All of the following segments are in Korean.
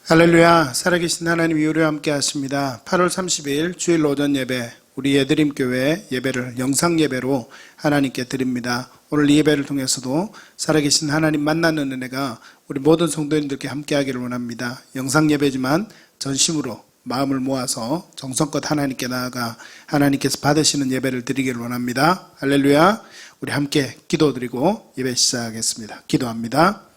할렐루야. 살아계신 하나님 이후로 함께 하십니다. 8월 30일 주일 오전 예배, 우리 예드림교회 예배를 영상 예배로 하나님께 드립니다. 오늘 이 예배를 통해서도 살아계신 하나님 만나는 은혜가 우리 모든 성도님들께 함께 하기를 원합니다. 영상 예배지만 전심으로 마음을 모아서 정성껏 하나님께 나아가 하나님께서 받으시는 예배를 드리기를 원합니다. 할렐루야. 우리 함께 기도드리고 예배 시작하겠습니다. 기도합니다.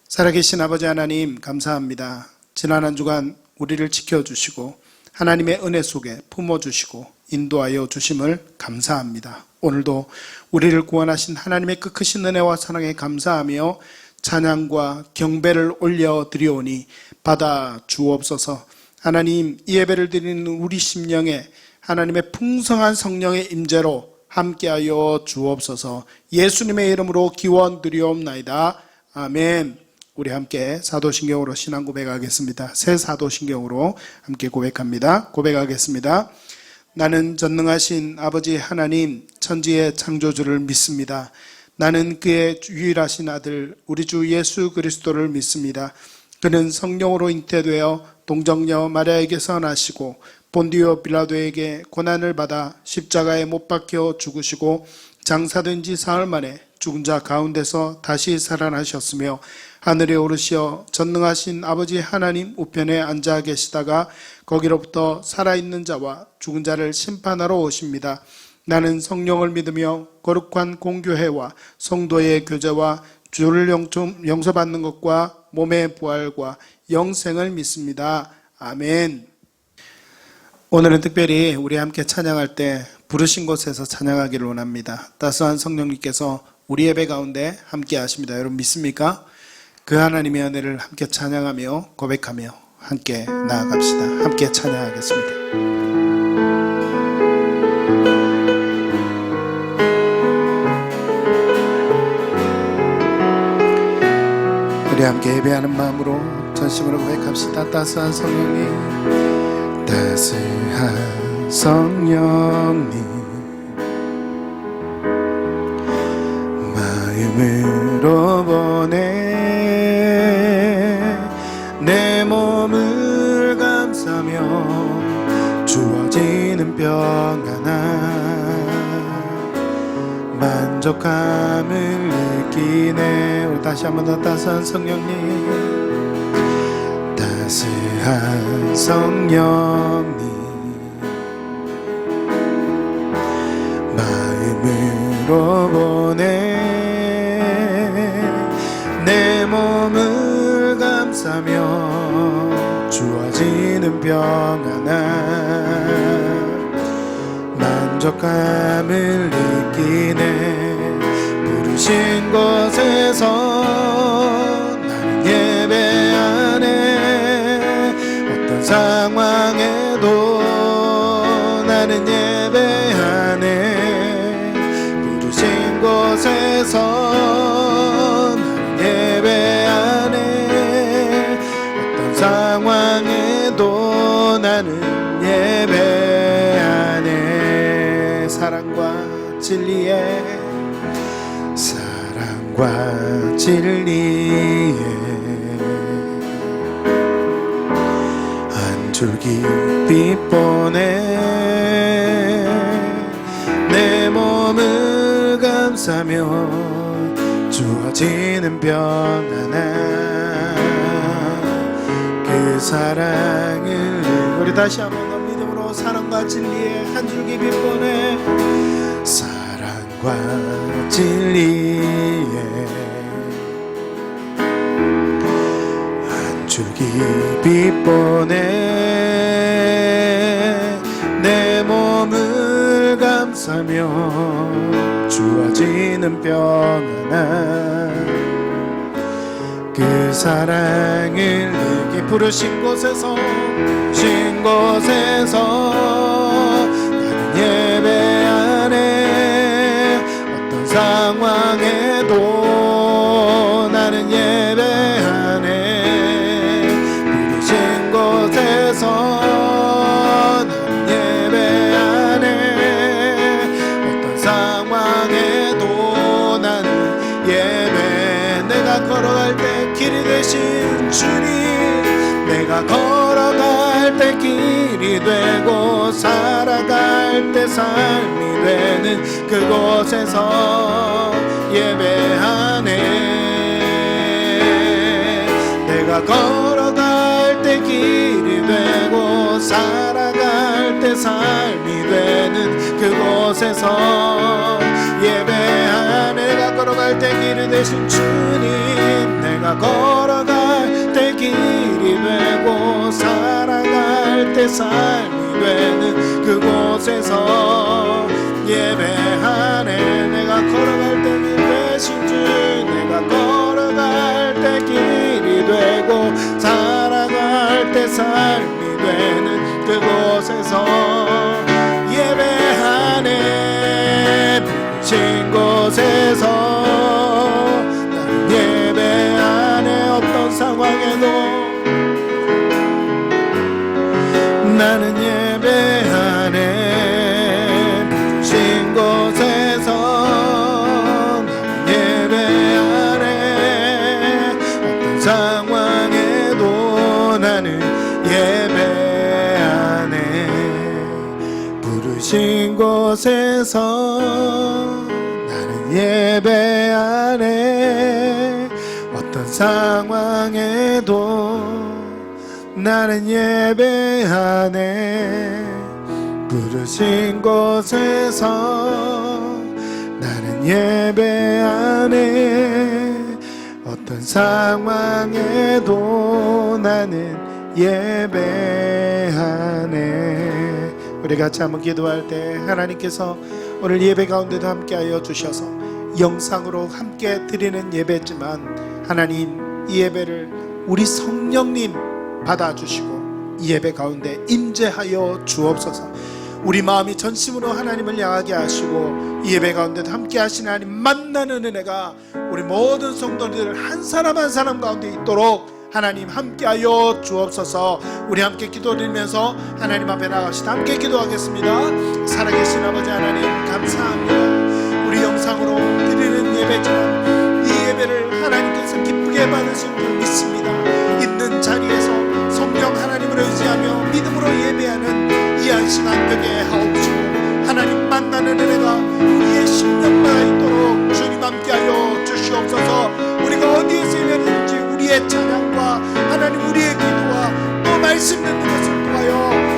살아계신 아버지 하나님 감사합니다. 지난 한 주간 우리를 지켜주시고 하나님의 은혜 속에 품어주시고 인도하여 주심을 감사합니다. 오늘도 우리를 구원하신 하나님의 그 크신 은혜와 사랑에 감사하며 찬양과 경배를 올려드리오니 받아 주옵소서. 하나님, 이 예배를 드리는 우리 심령에 하나님의 풍성한 성령의 임재로 함께하여 주옵소서. 예수님의 이름으로 기원드리옵나이다. 아멘. 우리 함께 사도신경으로 신앙 고백하겠습니다. 새 사도신경으로 함께 고백합니다. 고백하겠습니다. 나는 전능하신 아버지 하나님 천지의 창조주를 믿습니다. 나는 그의 유일하신 아들 우리 주 예수 그리스도를 믿습니다. 그는 성령으로 잉태되어 동정녀 마리아에게서 나시고 본디오 빌라도에게 고난을 받아 십자가에 못 박혀 죽으시고 장사된 지 사흘 만에 죽은 자 가운데서 다시 살아나셨으며 하늘에 오르시어 전능하신 아버지 하나님 우편에 앉아 계시다가 거기로부터 살아있는 자와 죽은 자를 심판하러 오십니다. 나는 성령을 믿으며 거룩한 공교회와 성도의 교제와 주를 용서받는 것과 몸의 부활과 영생을 믿습니다. 아멘. 오늘은 특별히 우리 함께 찬양할 때 부르신 곳에서 찬양하기를 원합니다. 따스한 성령님께서 우리 예배 가운데 함께 하십니다. 여러분 믿습니까? 그 하나님의 은혜를 함께 찬양하며 고백하며 함께 나아갑시다. 함께 찬양하겠습니다. 우리 함께 예배하는 마음으로 전심으로 고백합시다. 따스한 성령님, 따스한 성령님, 마음으로 보내 내 몸을 감싸며 주어지는 평안함 만족함을 느끼네. 우리 다시 한 번 더 따스한 성령님, 따스한 성령님, 마음으로 보내 내 몸을 감싸며 주어지는 평안함 만족감을 느끼네. 부르신 곳에서 나는 예배하네. 어떤 상황에도 나는 예배하네. 부르신 곳에서 예배하네. 어떤 상황에도 나는 예배하네. 사랑과 진리에 한 줄기 빛 보내 내 몸을 감싸며 주어지는 평안함 그 사랑을 우리 다시 한번 더 믿음으로 사랑과 진리에 한 줄기 빛 보내 사랑과 진리에 한 줄기 빛 보내 내 몸을 감싸며 주어지는 평안함 그 사랑을 내게 부르신 곳에서 나는 예배하네. 어떤 상황에도 나는 예배하네. 부르신 곳에서 나는 예배하네. 어떤 상황에도 나는 예배 내가 걸어갈 때 길이 되신 주님 내가 걸어갈 때 길이 되고 살아갈 때 삶이 되는 그곳에서 예배하네. 내가 걸어갈 때 길이 되고 살아갈 때 삶이 되는 그곳에서 예배하네. 내가 걸어갈 때 길이 되신 주님, 내가 걸어갈 때 길이 되고 살아갈 때 삶이 되는 그곳에서 예배하네. 내가 걸어갈 때 길이 되신 주, 내가 걸어갈 때 길이 되고 살아갈 때 삶이 되는 그곳에서 예배하네. 부르신 곳에서 나는 예배하네. 어떤 상황에도 나는 예배하네. 부르신 곳에서 나는 예배하네. 어떤 상황에도 나는 예배하네. 부르신 곳에서 나는 예배하네. 어떤 상황에도 나는 예배하네. 부르신 곳에서 나는 예배하네. 어떤 상황에도 나는 예배하네. 우리 같이 한번 기도할 때 하나님께서 오늘 예배 가운데도 함께하여 주셔서 영상으로 함께 드리는 예배지만 하나님, 이 예배를 우리 성령님 받아주시고 이 예배 가운데 임재하여 주옵소서. 우리 마음이 전심으로 하나님을 향하게 하시고 이 예배 가운데도 함께 하시는 하나님 만나는 은혜가 우리 모든 성도들 한 사람 한 사람 가운데 있도록 하나님 함께하여 주옵소서. 우리 함께 기도드리면서 하나님 앞에 나가시다 함께 기도하겠습니다. 살아계신 아버지 하나님 감사합니다. 우리 영상으로 드리는 예배지만 이 예배를 하나님께서 기쁘게 받으신 줄 믿습니다. 있는 자리에서 성령 하나님을 의지하며 믿음으로 예배하는 이 한 시간 되게 하옵시고 하나님 만나는 은혜가 우리의 심령마다 있도록 주님 함께하여 주시옵소서. 우리가 어디에서 예배하는지 우리의 찬양과 하나님 우리의 기도와 또 말씀 듣는 것을 통하여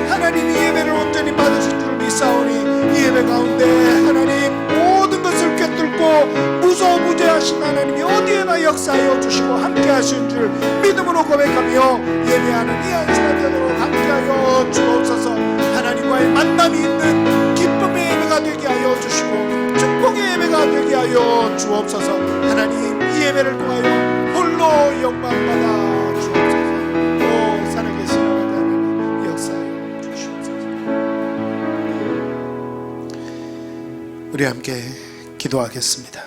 하나님 이 예배를 온전히 받으신 줄 믿사오니 이 예배 가운데 하나님 모든 것을 꿰뚫고 무소무죄하신 하나님이 어디에나 역사하여 주시고 함께하신 줄 믿음으로 고백하며 예배하는 이 한 시간 되도록 함께하여 주옵소서. 하나님과의 만남이 있는 기쁨의 예배가 되게 하여 주시고 축복의 예배가 되게 하여 주옵소서. 하나님 이 예배를 통하여 홀로 영광받아 주옵소서. 오 살아계신 하나님 역사하여 주시옵소서. 우리 함께 기도하겠습니다.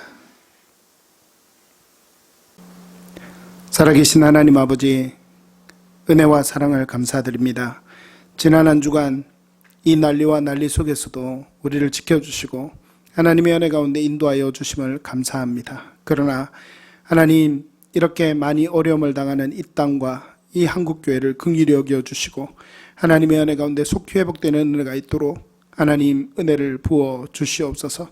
살아계신 하나님 아버지, 은혜와 사랑을 감사드립니다. 지난 한 주간 이 난리와 난리 속에서도 우리를 지켜주시고 하나님의 은혜 가운데 인도하여 주심을 감사합니다. 그러나 하나님, 이렇게 많이 어려움을 당하는 이 땅과 이 한국교회를 긍휼히 여겨주시고 하나님의 은혜 가운데 속히 회복되는 은혜가 있도록 하나님 은혜를 부어 주시옵소서.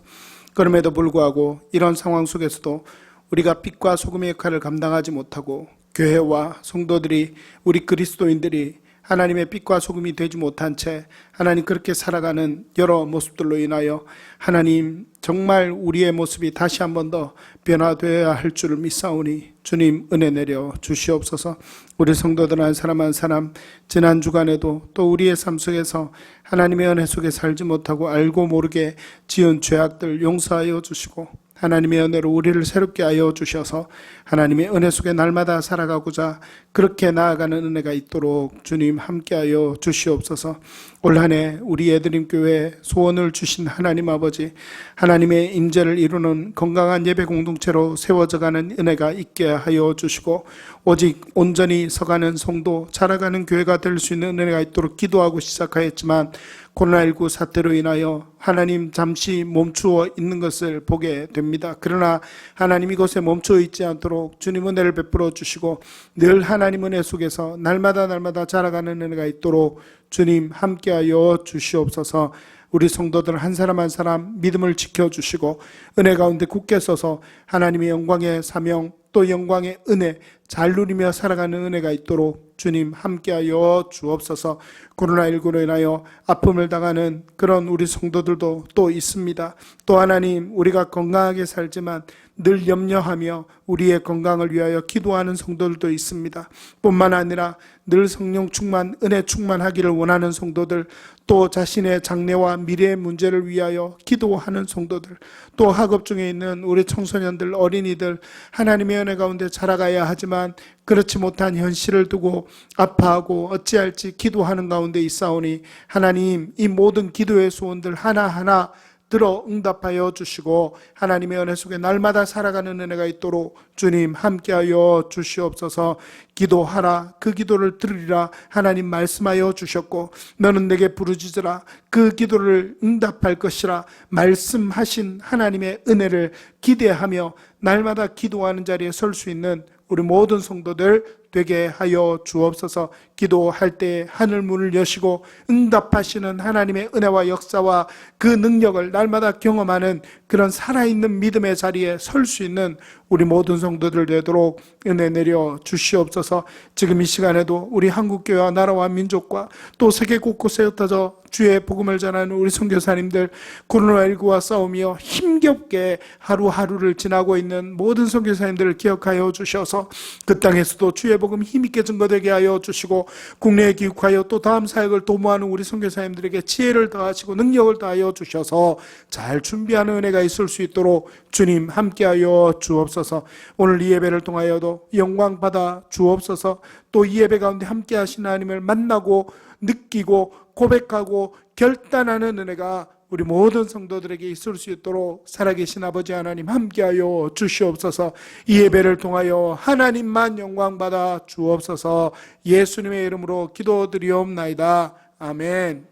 그럼에도 불구하고 이런 상황 속에서도 우리가 빛과 소금의 역할을 감당하지 못하고 교회와 성도들이, 우리 그리스도인들이 하나님의 빛과 소금이 되지 못한 채 하나님 그렇게 살아가는 여러 모습들로 인하여 하나님 정말 우리의 모습이 다시 한 번 더 변화되어야 할 줄을 믿사오니 주님 은혜 내려 주시옵소서. 우리 성도들 한 사람 한 사람 지난 주간에도 또 우리의 삶 속에서 하나님의 은혜 속에 살지 못하고 알고 모르게 지은 죄악들 용서하여 주시고 하나님의 은혜로 우리를 새롭게 하여 주셔서 하나님의 은혜 속에 날마다 살아가고자 그렇게 나아가는 은혜가 있도록 주님 함께하여 주시옵소서. 올 한 해 우리 예드림교회 소원을 주신 하나님 아버지, 하나님의 임재를 이루는 건강한 예배 공동체로 세워져가는 은혜가 있게 하여 주시고 오직 온전히 서가는 성도, 자라가는 교회가 될 수 있는 은혜가 있도록 기도하고 시작하였지만 코로나19 사태로 인하여 하나님 잠시 멈추어 있는 것을 보게 됩니다. 그러나 하나님 이곳에 멈춰 있지 않도록 주님 은혜를 베풀어 주시고 늘 하나님 은혜 속에서 날마다 자라가는 은혜가 있도록 주님 함께하여 주시옵소서. 우리 성도들 한 사람 한 사람 믿음을 지켜주시고 은혜 가운데 굳게 서서 하나님의 영광의 사명 또 영광의 은혜 잘 누리며 살아가는 은혜가 있도록 주님 함께하여 주옵소서. 코로나19로 인하여 아픔을 당하는 그런 우리 성도들도 또 있습니다. 또 하나님, 우리가 건강하게 살지만 늘 염려하며 우리의 건강을 위하여 기도하는 성도들도 있습니다. 뿐만 아니라 늘 성령 충만, 은혜 충만하기를 원하는 성도들, 또 자신의 장래와 미래의 문제를 위하여 기도하는 성도들, 또 학업 중에 있는 우리 청소년들, 어린이들, 하나님의 은혜 가운데 자라가야 하지만 그렇지 못한 현실을 두고 아파하고 어찌할지 기도하는 가운데 있사오니 하나님, 이 모든 기도의 소원들 하나하나 들어 응답하여 주시고 하나님의 은혜 속에 날마다 살아가는 은혜가 있도록 주님 함께하여 주시옵소서. 기도하라, 그 기도를 들으리라 하나님 말씀하여 주셨고 너는 내게 부르짖으라, 그 기도를 응답할 것이라 말씀하신 하나님의 은혜를 기대하며 날마다 기도하는 자리에 설 수 있는 우리 모든 성도들 되게 하여 주옵소서. 기도할 때 하늘 문을 여시고 응답하시는 하나님의 은혜와 역사와 그 능력을 날마다 경험하는 그런 살아있는 믿음의 자리에 설 수 있는 우리 모든 성도들 되도록 은혜 내려 주시옵소서. 지금 이 시간에도 우리 한국교회와 나라와 민족과 또 세계 곳곳에 흩어져 주의 복음을 전하는 우리 선교사님들, 코로나19와 싸우며 힘겹게 하루하루를 지나고 있는 모든 선교사님들을 기억하여 주셔서 그 땅에서도 주의 복음 힘있게 증거되게 하여 주시고 국내에 기욱하여 또 다음 사역을 도모하는 우리 선교사님들에게 지혜를 더하시고 능력을 더하여 주셔서 잘 준비하는 은혜가 있을 수 있도록 주님 함께하여 주옵소서. 오늘 이 예배를 통하여도 영광 받아 주옵소서. 또 이 예배 가운데 함께하신 하나님을 만나고 느끼고 고백하고 결단하는 은혜가 우리 모든 성도들에게 있을 수 있도록 살아계신 아버지 하나님 함께하여 주시옵소서. 이 예배를 통하여 하나님만 영광받아 주옵소서. 예수님의 이름으로 기도드리옵나이다. 아멘.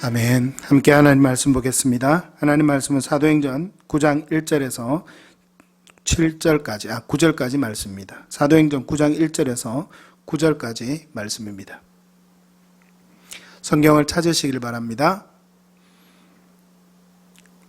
아멘. 함께 하나님 말씀 보겠습니다. 하나님 말씀은 사도행전 9장 1절에서 9절까지 말씀입니다. 사도행전 9장 1절에서 9절까지 말씀입니다. 성경을 찾으시길 바랍니다.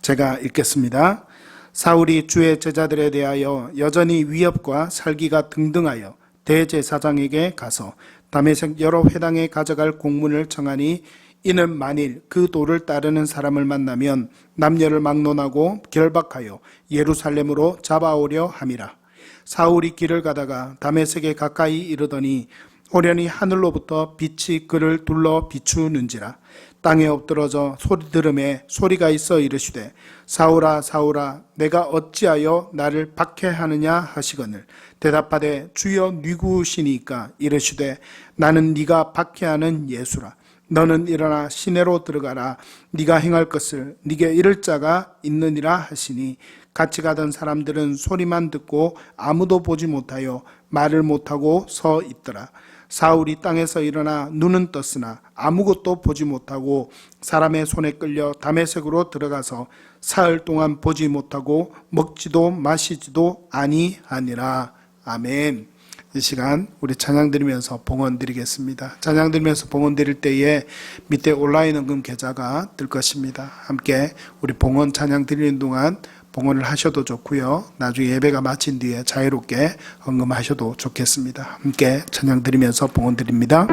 제가 읽겠습니다. 사울이 주의 제자들에 대하여 여전히 위협과 살기가 등등하여 대제사장에게 가서 다메섹 여러 회당에 가져갈 공문을 청하니 이는 만일 그 도를 따르는 사람을 만나면 남녀를 막론하고 결박하여 예루살렘으로 잡아오려 함이라. 사울이 길을 가다가 다메섹에 가까이 이르더니 호련히 하늘로부터 빛이 그를 둘러 비추는지라. 땅에 엎드러져 소리 들음에 소리가 있어 이르시되 사울아 사울아 내가 어찌하여 나를 박해하느냐 하시거늘 대답하되 주여 누구시니까 이르시되 나는 네가 박해하는 예수라. 너는 일어나 시내로 들어가라. 네가 행할 것을 네게 이를 자가 있느니라 하시니 같이 가던 사람들은 소리만 듣고 아무도 보지 못하여 말을 못하고 서 있더라. 사울이 땅에서 일어나 눈은 떴으나 아무것도 보지 못하고 사람의 손에 끌려 다메섹으로 들어가서 사흘 동안 보지 못하고 먹지도 마시지도 아니하니라. 아멘. 이 시간 우리 찬양 드리면서 봉헌 드리겠습니다. 찬양 드리면서 봉헌 드릴 때에 밑에 온라인 헌금 계좌가 뜰 것입니다. 함께 우리 봉헌 찬양 드리는 동안 봉헌을 하셔도 좋고요. 나중에 예배가 마친 뒤에 자유롭게 헌금하셔도 좋겠습니다. 함께 찬양 드리면서 봉헌 드립니다.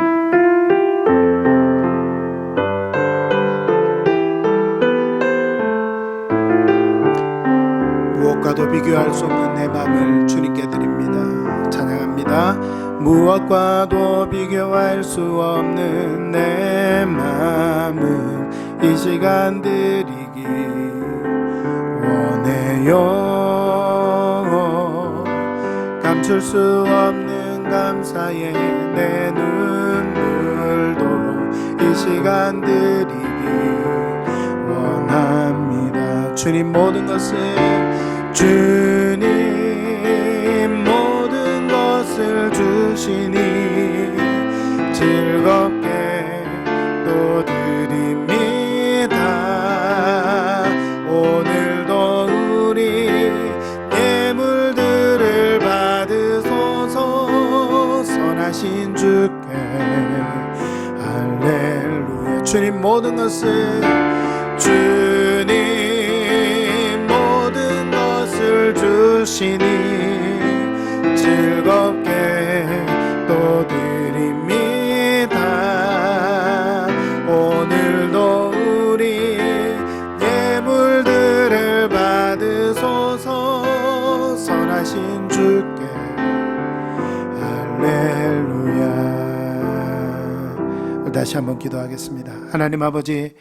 무엇과도 비교할 수 없는 내 마음을 주님께 드립니다. 찬양합니다. 무엇과도 비교할 수 없는 내 마음은 이 시간 드리기 원해요. 감출 수 없는 감사에 내 시간 드리기 원합니다. 주님 모든 것을 주시니 즐겁게 또 드립니다. 오늘도 우리 예물들을 받으소서. 선하신 주께 할렐루야. 주님 모든 것을 주시니 즐겁게 또 드립니다. 오늘도 우리 예물들을 받으소서. 선하신 주께 할렐루야. 다시 한번 기도하겠습니다. 하나님 아버지,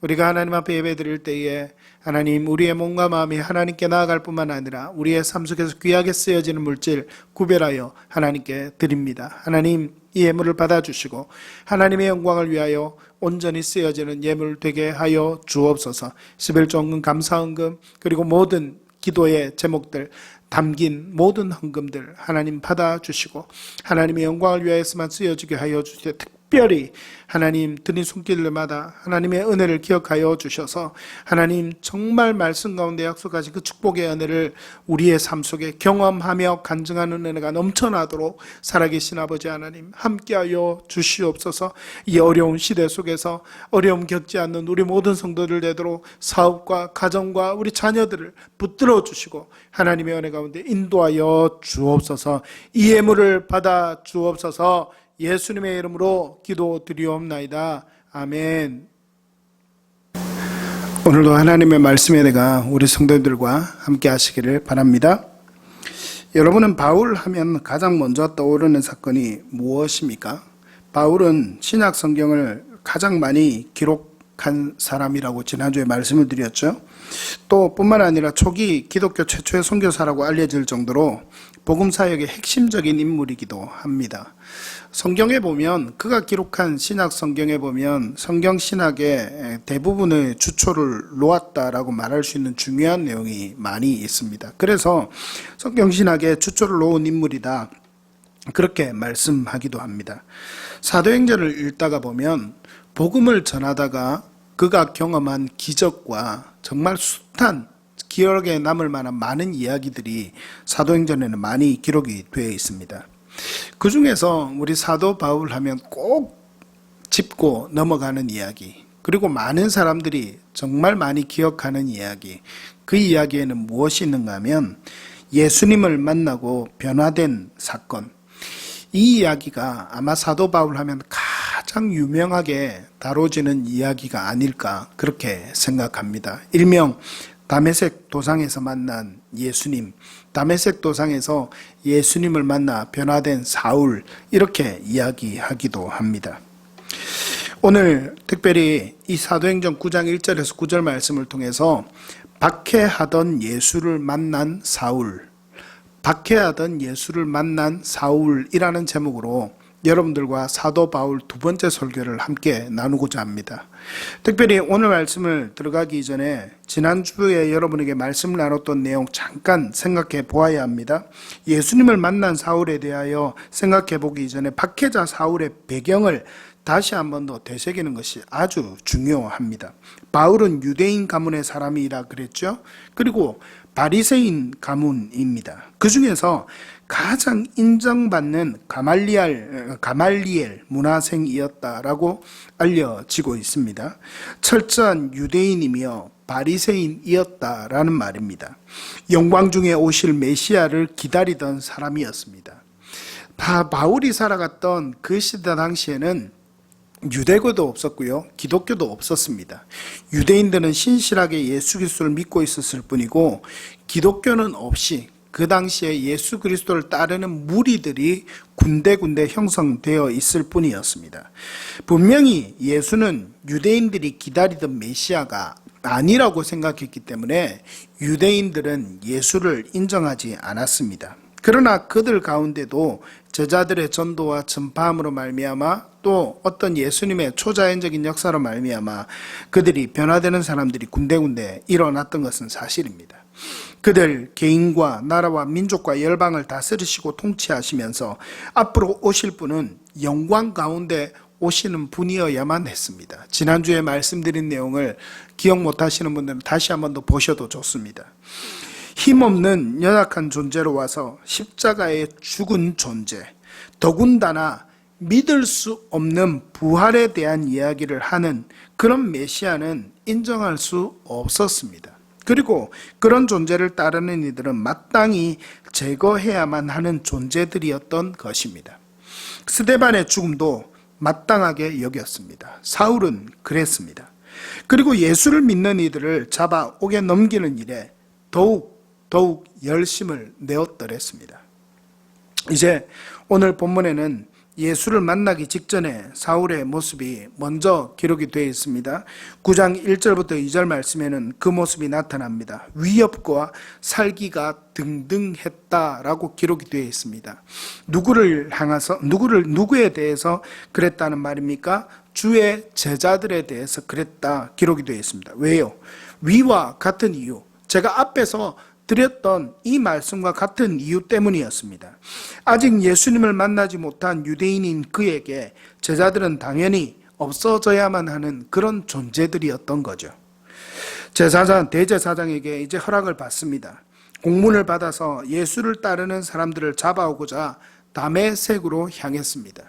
우리가 하나님 앞에 예배드릴 때에 하나님, 우리의 몸과 마음이 하나님께 나아갈 뿐만 아니라 우리의 삶 속에서 귀하게 쓰여지는 물질 구별하여 하나님께 드립니다. 하나님, 이 예물을 받아주시고 하나님의 영광을 위하여 온전히 쓰여지는 예물 되게 하여 주옵소서. 11조헌금, 감사헌금, 그리고 모든 기도의 제목들 담긴 모든 헌금들 하나님 받아주시고 하나님의 영광을 위하여서만 쓰여지게 하여 주시되, 특별히 하나님 드린 손길마다 하나님의 은혜를 기억하여 주셔서 하나님 정말 말씀 가운데 약속하신 그 축복의 은혜를 우리의 삶 속에 경험하며 간증하는 은혜가 넘쳐나도록 살아계신 아버지 하나님 함께하여 주시옵소서. 이 어려운 시대 속에서 어려움 겪지 않는 우리 모든 성도들 되도록 사업과 가정과 우리 자녀들을 붙들어 주시고 하나님의 은혜 가운데 인도하여 주옵소서. 이 예물을 받아 주옵소서. 예수님의 이름으로 기도드리옵나이다. 아멘. 오늘도 하나님의 말씀에 대가 우리 성도들과 함께 하시기를 바랍니다. 여러분은 바울 하면 가장 먼저 떠오르는 사건이 무엇입니까? 바울은 신약 성경을 가장 많이 기록한 사람이라고 지난주에 말씀을 드렸죠. 또 뿐만 아니라 초기 기독교 최초의 선교사라고 알려질 정도로 복음 사역의 핵심적인 인물이기도 합니다. 성경에 보면, 그가 기록한 신약 성경에 보면 성경 신학의 대부분의 주초를 놓았다라고 말할 수 있는 중요한 내용이 많이 있습니다. 그래서 성경 신학의 주초를 놓은 인물이다, 그렇게 말씀하기도 합니다. 사도행전을 읽다가 보면 복음을 전하다가 그가 경험한 기적과 정말 숱한 기억에 남을 만한 많은 이야기들이 사도행전에는 많이 기록이 되어 있습니다. 그 중에서 우리 사도 바울 하면 꼭 짚고 넘어가는 이야기, 그리고 많은 사람들이 정말 많이 기억하는 이야기, 그 이야기에는 무엇이 있는가 하면 예수님을 만나고 변화된 사건, 이 이야기가 아마 사도 바울 하면 가장 유명하게 다뤄지는 이야기가 아닐까 그렇게 생각합니다. 일명 다메섹 도상에서 만난 예수님, 다메섹 도상에서 예수님을 만나 변화된 사울, 이렇게 이야기하기도 합니다. 오늘 특별히 이 사도행전 9장 1절에서 9절 말씀을 통해서 박해하던 예수를 만난 사울, 박해하던 예수를 만난 사울이라는 제목으로 여러분들과 사도 바울 두 번째 설교를 함께 나누고자 합니다. 특별히 오늘 말씀을 들어가기 전에 지난주에 여러분에게 말씀을 나눴던 내용 잠깐 생각해 보아야 합니다. 예수님을 만난 사울에 대하여 생각해 보기 전에 박해자 사울의 배경을 다시 한 번 더 되새기는 것이 아주 중요합니다. 바울은 유대인 가문의 사람이라 그랬죠. 그리고 바리새인 가문입니다. 그 중에서 가장 인정받는 가말리엘 문화생이었다라고 알려지고 있습니다. 철저한 유대인이며 바리새인이었다라는 말입니다. 영광 중에 오실 메시아를 기다리던 사람이었습니다. 바울이 살아갔던 그 시대 당시에는 유대교도 없었고요, 기독교도 없었습니다. 유대인들은 신실하게 예수 그리스도를 믿고 있었을 뿐이고, 기독교는 없이 그 당시에 예수 그리스도를 따르는 무리들이 군데군데 형성되어 있을 뿐이었습니다. 분명히 예수는 유대인들이 기다리던 메시아가 아니라고 생각했기 때문에 유대인들은 예수를 인정하지 않았습니다. 그러나 그들 가운데도 제자들의 전도와 전파함으로 말미암아 또 어떤 예수님의 초자연적인 역사로 말미암아 그들이 변화되는 사람들이 군데군데 일어났던 것은 사실입니다. 그들 개인과 나라와 민족과 열방을 다스리시고 통치하시면서 앞으로 오실 분은 영광 가운데 오시는 분이어야만 했습니다. 지난주에 말씀드린 내용을 기억 못하시는 분들은 다시 한 번 더 보셔도 좋습니다. 힘없는 연약한 존재로 와서 십자가에 죽은 존재, 더군다나 믿을 수 없는 부활에 대한 이야기를 하는 그런 메시아는 인정할 수 없었습니다. 그리고 그런 존재를 따르는 이들은 마땅히 제거해야만 하는 존재들이었던 것입니다. 스데반의 죽음도 마땅하게 여겼습니다. 사울은 그랬습니다. 그리고 예수를 믿는 이들을 잡아 옥에 넘기는 일에 더욱 열심을 내었더랬습니다. 이제 오늘 본문에는 예수를 만나기 직전에 사울의 모습이 먼저 기록이 되어 있습니다. 9장 1절부터 2절 말씀에는 그 모습이 나타납니다. 위협과 살기가 등등했다라고 기록이 되어 있습니다. 누구에 대해서 그랬다는 말입니까? 주의 제자들에 대해서 그랬다 기록이 되어 있습니다. 왜요? 위와 같은 이유, 제가 앞에서 드렸던 이 말씀과 같은 이유 때문이었습니다. 아직 예수님을 만나지 못한 유대인인 그에게 제자들은 당연히 없어져야만 하는 그런 존재들이었던 거죠. 대제사장에게 이제 허락을 받습니다. 공문을 받아서 예수를 따르는 사람들을 잡아오고자 다메섹으로 향했습니다.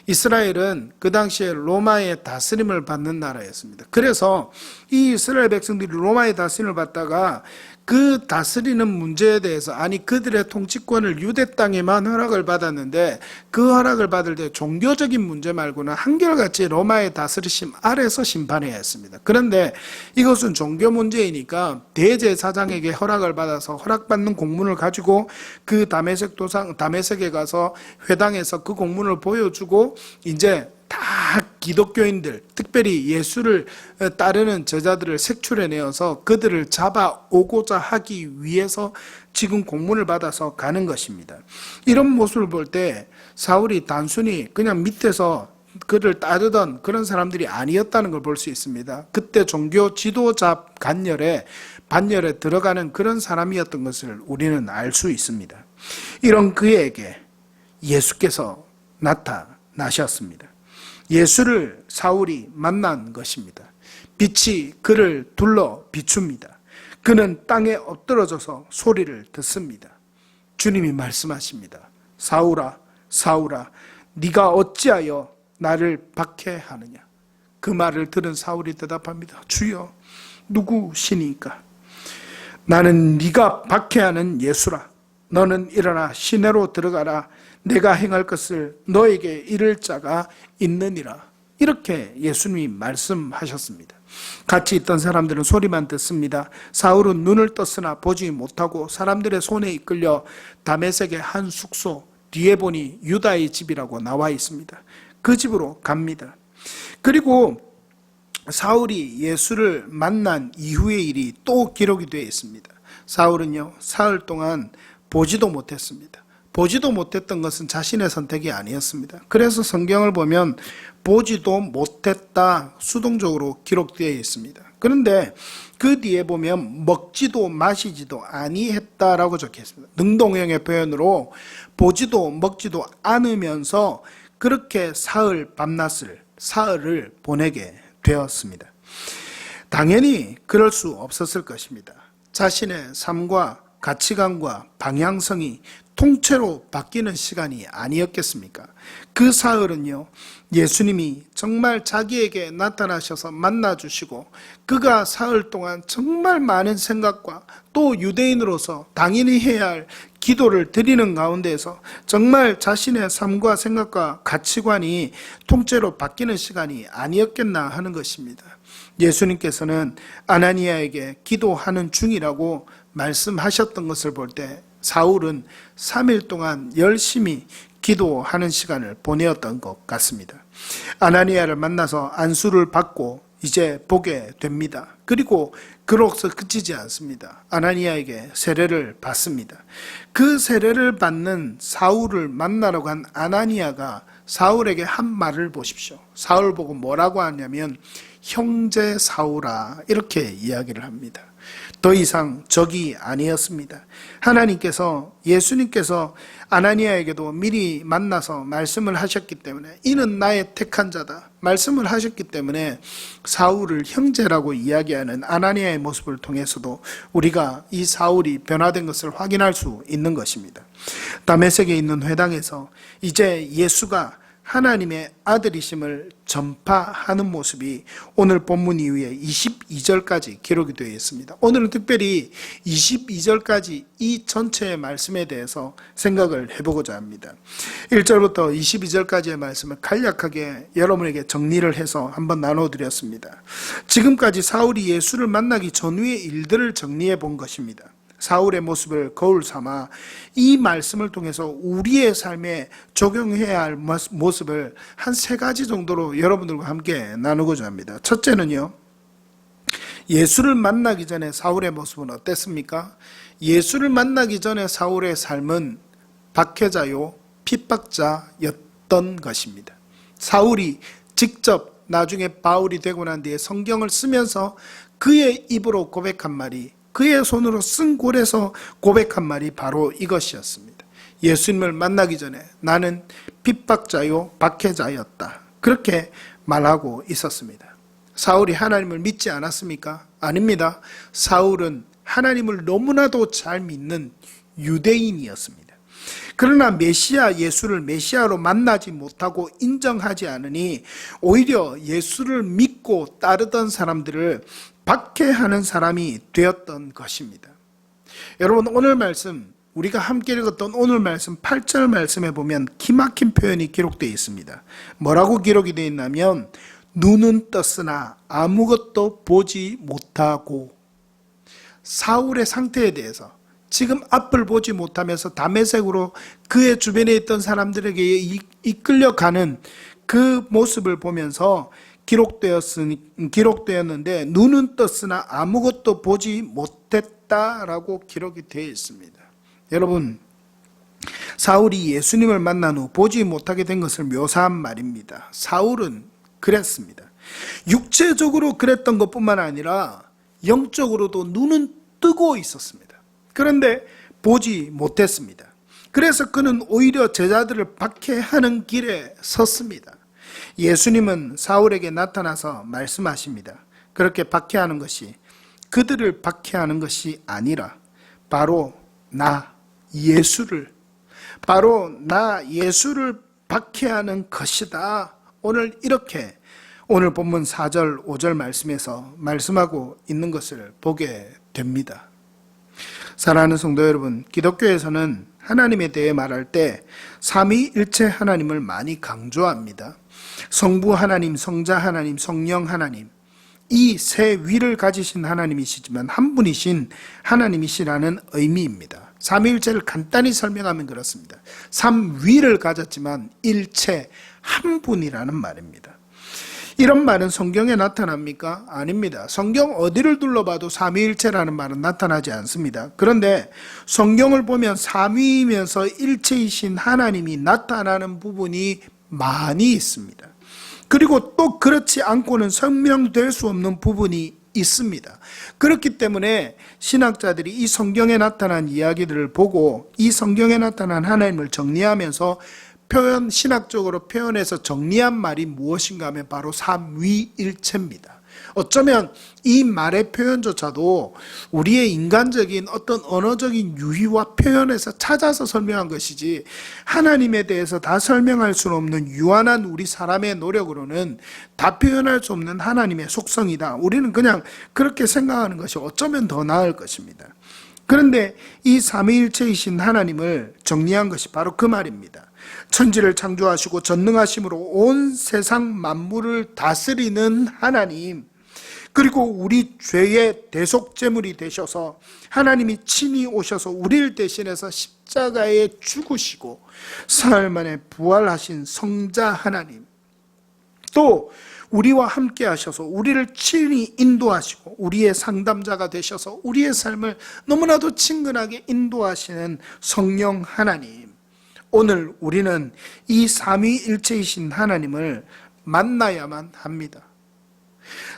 이스라엘은 그 당시에 로마의 다스림을 받는 나라였습니다. 그래서 이 이스라엘 백성들이 로마의 다스림을 받다가 그 다스리는 문제에 대해서, 아니 그들의 통치권을 유대 땅에만 허락을 받았는데 그 허락을 받을 때 종교적인 문제 말고는 한결같이 로마의 다스리심 아래서 심판해야 했습니다. 그런데 이것은 종교 문제이니까 대제사장에게 허락을 받아서 허락받는 공문을 가지고 그 다메섹에 가서 회당에서 그 공문을 보여주고 이제 다 기독교인들, 특별히 예수를 따르는 제자들을 색출해내어서 그들을 잡아오고자 하기 위해서 지금 공문을 받아서 가는 것입니다. 이런 모습을 볼 때 사울이 단순히 그냥 밑에서 그를 따르던 그런 사람들이 아니었다는 걸 볼 수 있습니다. 그때 종교 지도자 반열에 들어가는 그런 사람이었던 것을 우리는 알 수 있습니다. 이런 그에게 예수께서 나타나셨습니다. 예수를 사울이 만난 것입니다. 빛이 그를 둘러 비춥니다. 그는 땅에 엎드러져서 소리를 듣습니다. 주님이 말씀하십니다. 사울아, 사울아, 네가 어찌하여 나를 박해하느냐? 그 말을 들은 사울이 대답합니다. 주여, 누구시니까? 나는 네가 박해하는 예수라. 너는 일어나 시내로 들어가라. 내가 행할 것을 너에게 이를 자가 있느니라. 이렇게 예수님이 말씀하셨습니다. 같이 있던 사람들은 소리만 듣습니다. 사울은 눈을 떴으나 보지 못하고 사람들의 손에 이끌려 다메섹의 한 숙소, 뒤에 보니 유다의 집이라고 나와 있습니다. 그 집으로 갑니다. 그리고 사울이 예수를 만난 이후의 일이 또 기록이 되어 있습니다. 사울은요, 사흘 동안 보지도 못했습니다. 보지도 못했던 것은 자신의 선택이 아니었습니다. 그래서 성경을 보면 보지도 못했다 수동적으로 기록되어 있습니다. 그런데 그 뒤에 보면 먹지도 마시지도 아니했다라고 적혀 있습니다. 능동형의 표현으로 보지도 먹지도 않으면서 그렇게 사흘을 보내게 되었습니다. 당연히 그럴 수 없었을 것입니다. 자신의 삶과 가치관과 방향성이 통째로 바뀌는 시간이 아니었겠습니까? 그 사흘은요, 예수님이 정말 자기에게 나타나셔서 만나주시고 그가 사흘 동안 정말 많은 생각과 또 유대인으로서 당연히 해야 할 기도를 드리는 가운데에서 정말 자신의 삶과 생각과 가치관이 통째로 바뀌는 시간이 아니었겠나 하는 것입니다. 예수님께서는 아나니아에게 기도하는 중이라고 말씀하셨던 것을 볼 때 사울은 3일 동안 열심히 기도하는 시간을 보내었던 것 같습니다. 아나니아를 만나서 안수를 받고 이제 보게 됩니다. 그리고 그로서 그치지 않습니다. 아나니아에게 세례를 받습니다. 그 세례를 받는 사울을 만나러 간 아나니아가 사울에게 한 말을 보십시오. 사울 보고 뭐라고 하냐면 형제 사울아 이렇게 이야기를 합니다. 더 이상 적이 아니었습니다. 하나님께서 예수님께서 아나니아에게도 미리 만나서 말씀을 하셨기 때문에 이는 나의 택한 자다 말씀을 하셨기 때문에 사울을 형제라고 이야기하는 아나니아의 모습을 통해서도 우리가 이 사울이 변화된 것을 확인할 수 있는 것입니다. 다메섹에 있는 회당에서 이제 예수가 하나님의 아들이심을 전파하는 모습이 오늘 본문 이후에 22절까지 기록이 되어 있습니다. 오늘은 특별히 22절까지 이 전체의 말씀에 대해서 생각을 해보고자 합니다. 1절부터 22절까지의 말씀을 간략하게 여러분에게 정리를 해서 한번 나눠드렸습니다. 지금까지 사울이 예수를 만나기 전후의 일들을 정리해 본 것입니다. 사울의 모습을 거울 삼아 이 말씀을 통해서 우리의 삶에 적용해야 할 모습을 한 3가지 정도로 여러분들과 함께 나누고자 합니다. 첫째는요, 예수를 만나기 전에 사울의 모습은 어땠습니까? 예수를 만나기 전에 사울의 삶은 박해자요 핍박자였던 것입니다. 사울이 직접 나중에 바울이 되고 난 뒤에 성경을 쓰면서 그의 입으로 고백한 말이, 그의 손으로 쓴 골에서 고백한 말이 바로 이것이었습니다. 예수님을 만나기 전에 나는 핍박자요 박해자였다. 그렇게 말하고 있었습니다. 사울이 하나님을 믿지 않았습니까? 아닙니다. 사울은 하나님을 너무나도 잘 믿는 유대인이었습니다. 그러나 메시아 예수를 메시아로 만나지 못하고 인정하지 않으니 오히려 예수를 믿고 따르던 사람들을 박해하는 사람이 되었던 것입니다. 여러분, 오늘 말씀, 우리가 함께 읽었던 오늘 말씀 8절 말씀에 보면 기막힌 표현이 기록되어 있습니다. 뭐라고 기록이 되어 있냐면 눈은 떴으나 아무것도 보지 못하고, 사울의 상태에 대해서 지금 앞을 보지 못하면서 다메섹으로 그의 주변에 있던 사람들에게 이끌려가는 그 모습을 보면서 기록되었는데 눈은 떴으나 아무것도 보지 못했다라고 기록이 되어 있습니다. 여러분, 사울이 예수님을 만난 후 보지 못하게 된 것을 묘사한 말입니다. 사울은 그랬습니다. 육체적으로 그랬던 것뿐만 아니라 영적으로도 눈은 뜨고 있었습니다. 그런데 보지 못했습니다. 그래서 그는 오히려 제자들을 박해하는 길에 섰습니다. 예수님은 사울에게 나타나서 말씀하십니다. 그렇게 박해하는 것이, 그들을 박해하는 것이 아니라 바로 나 예수를 박해하는 것이다. 오늘 이렇게 오늘 본문 4절 5절 말씀에서 말씀하고 있는 것을 보게 됩니다. 사랑하는 성도 여러분, 기독교에서는 하나님에 대해 말할 때 삼위일체 하나님을 많이 강조합니다. 성부 하나님, 성자 하나님, 성령 하나님, 이 세 위를 가지신 하나님이시지만 한 분이신 하나님이시라는 의미입니다. 삼위일체를 간단히 설명하면 그렇습니다. 삼위를 가졌지만 일체 한 분이라는 말입니다. 이런 말은 성경에 나타납니까? 아닙니다. 성경 어디를 둘러봐도 삼위일체라는 말은 나타나지 않습니다. 그런데 성경을 보면 삼위이면서 일체이신 하나님이 나타나는 부분이 많이 있습니다. 그리고 또 그렇지 않고는 설명될 수 없는 부분이 있습니다. 그렇기 때문에 신학자들이 이 성경에 나타난 이야기들을 보고 이 성경에 나타난 하나님을 정리하면서 신학적으로 표현해서 정리한 말이 무엇인가 하면 바로 삼위일체입니다. 어쩌면 이 말의 표현조차도 우리의 인간적인 어떤 언어적인 유희와 표현에서 찾아서 설명한 것이지 하나님에 대해서 다 설명할 수는 없는 유한한 우리 사람의 노력으로는 다 표현할 수 없는 하나님의 속성이다. 우리는 그냥 그렇게 생각하는 것이 어쩌면 더 나을 것입니다. 그런데 이 삼위일체이신 하나님을 정리한 것이 바로 그 말입니다. 천지를 창조하시고 전능하심으로 온 세상 만물을 다스리는 하나님, 그리고 우리 죄의 대속제물이 되셔서 하나님이 친히 오셔서 우리를 대신해서 십자가에 죽으시고 사흘 만에 부활하신 성자 하나님, 또 우리와 함께 하셔서 우리를 친히 인도하시고 우리의 상담자가 되셔서 우리의 삶을 너무나도 친근하게 인도하시는 성령 하나님, 오늘 우리는 이 삼위일체이신 하나님을 만나야만 합니다.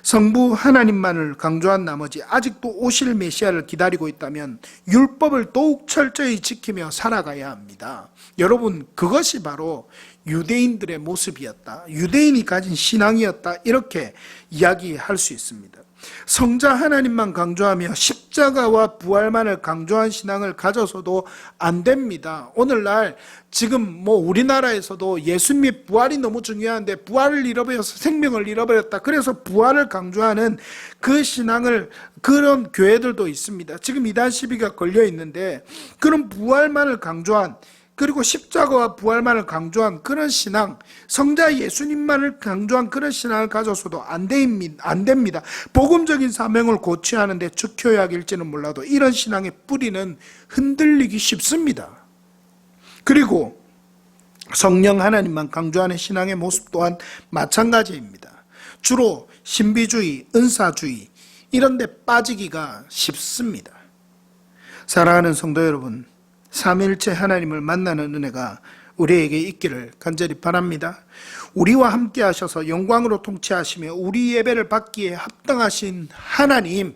성부 하나님만을 강조한 나머지 아직도 오실 메시아를 기다리고 있다면 율법을 더욱 철저히 지키며 살아가야 합니다. 여러분, 그것이 바로 유대인들의 모습이었다, 유대인이 가진 신앙이었다, 이렇게 이야기할 수 있습니다. 성자 하나님만 강조하며 십자가와 부활만을 강조한 신앙을 가져서도 안 됩니다. 오늘날 지금 우리나라에서도 예수님의 부활이 너무 중요한데 부활을 잃어버려서 생명을 잃어버렸다, 그래서 부활을 강조하는 그 신앙을, 그런 교회들도 있습니다. 지금 이단 시비가 걸려 있는데 그런 부활만을 강조한, 그리고 십자가와 부활만을 강조한 그런 신앙, 성자 예수님만을 강조한 그런 신앙을 가져서도 안 됩니다. 복음적인 사명을 고취하는데 주교약일지는 몰라도 이런 신앙의 뿌리는 흔들리기 쉽습니다. 그리고 성령 하나님만 강조하는 신앙의 모습 또한 마찬가지입니다. 주로 신비주의, 은사주의 이런 데 빠지기가 쉽습니다. 사랑하는 성도 여러분, 삼위일체 하나님을 만나는 은혜가 우리에게 있기를 간절히 바랍니다. 우리와 함께 하셔서 영광으로 통치하시며 우리 예배를 받기에 합당하신 하나님,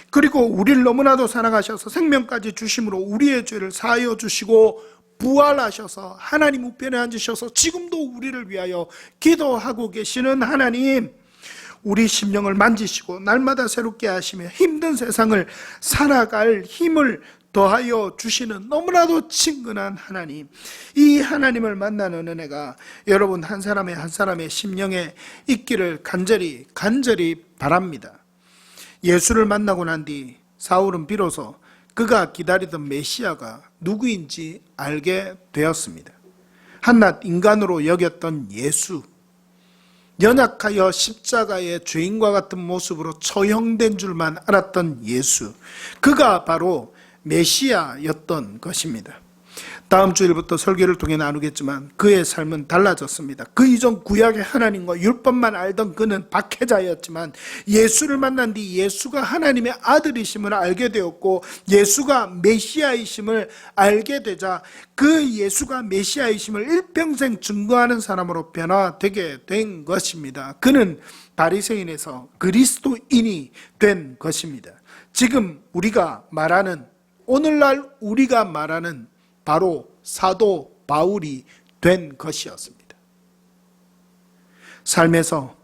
그리고 우리를 너무나도 사랑하셔서 생명까지 주심으로 우리의 죄를 사하여 주시고 부활하셔서 하나님 우편에 앉으셔서 지금도 우리를 위하여 기도하고 계시는 하나님, 우리 심령을 만지시고 날마다 새롭게 하시며 힘든 세상을 살아갈 힘을 더하여 주시는 너무나도 친근한 하나님, 이 하나님을 만나는 은혜가 여러분 한 사람의 심령에 있기를 간절히 바랍니다. 예수를 만나고 난 뒤 사울은 비로소 그가 기다리던 메시아가 누구인지 알게 되었습니다. 한낱 인간으로 여겼던 예수, 연약하여 십자가의 죄인과 같은 모습으로 처형된 줄만 알았던 예수, 그가 바로 메시아였던 것입니다. 다음 주일부터 설교를 통해 나누겠지만 그의 삶은 달라졌습니다. 그 이전 구약의 하나님과 율법만 알던 그는 박해자였지만 예수를 만난 뒤 예수가 하나님의 아들이심을 알게 되었고 예수가 메시아이심을 알게 되자 그 예수가 메시아이심을 일평생 증거하는 사람으로 변화되게 된 것입니다. 그는 바리새인에서 그리스도인이 된 것입니다. 지금 오늘날 우리가 말하는 바로 사도 바울이 된 것이었습니다. 삶에서,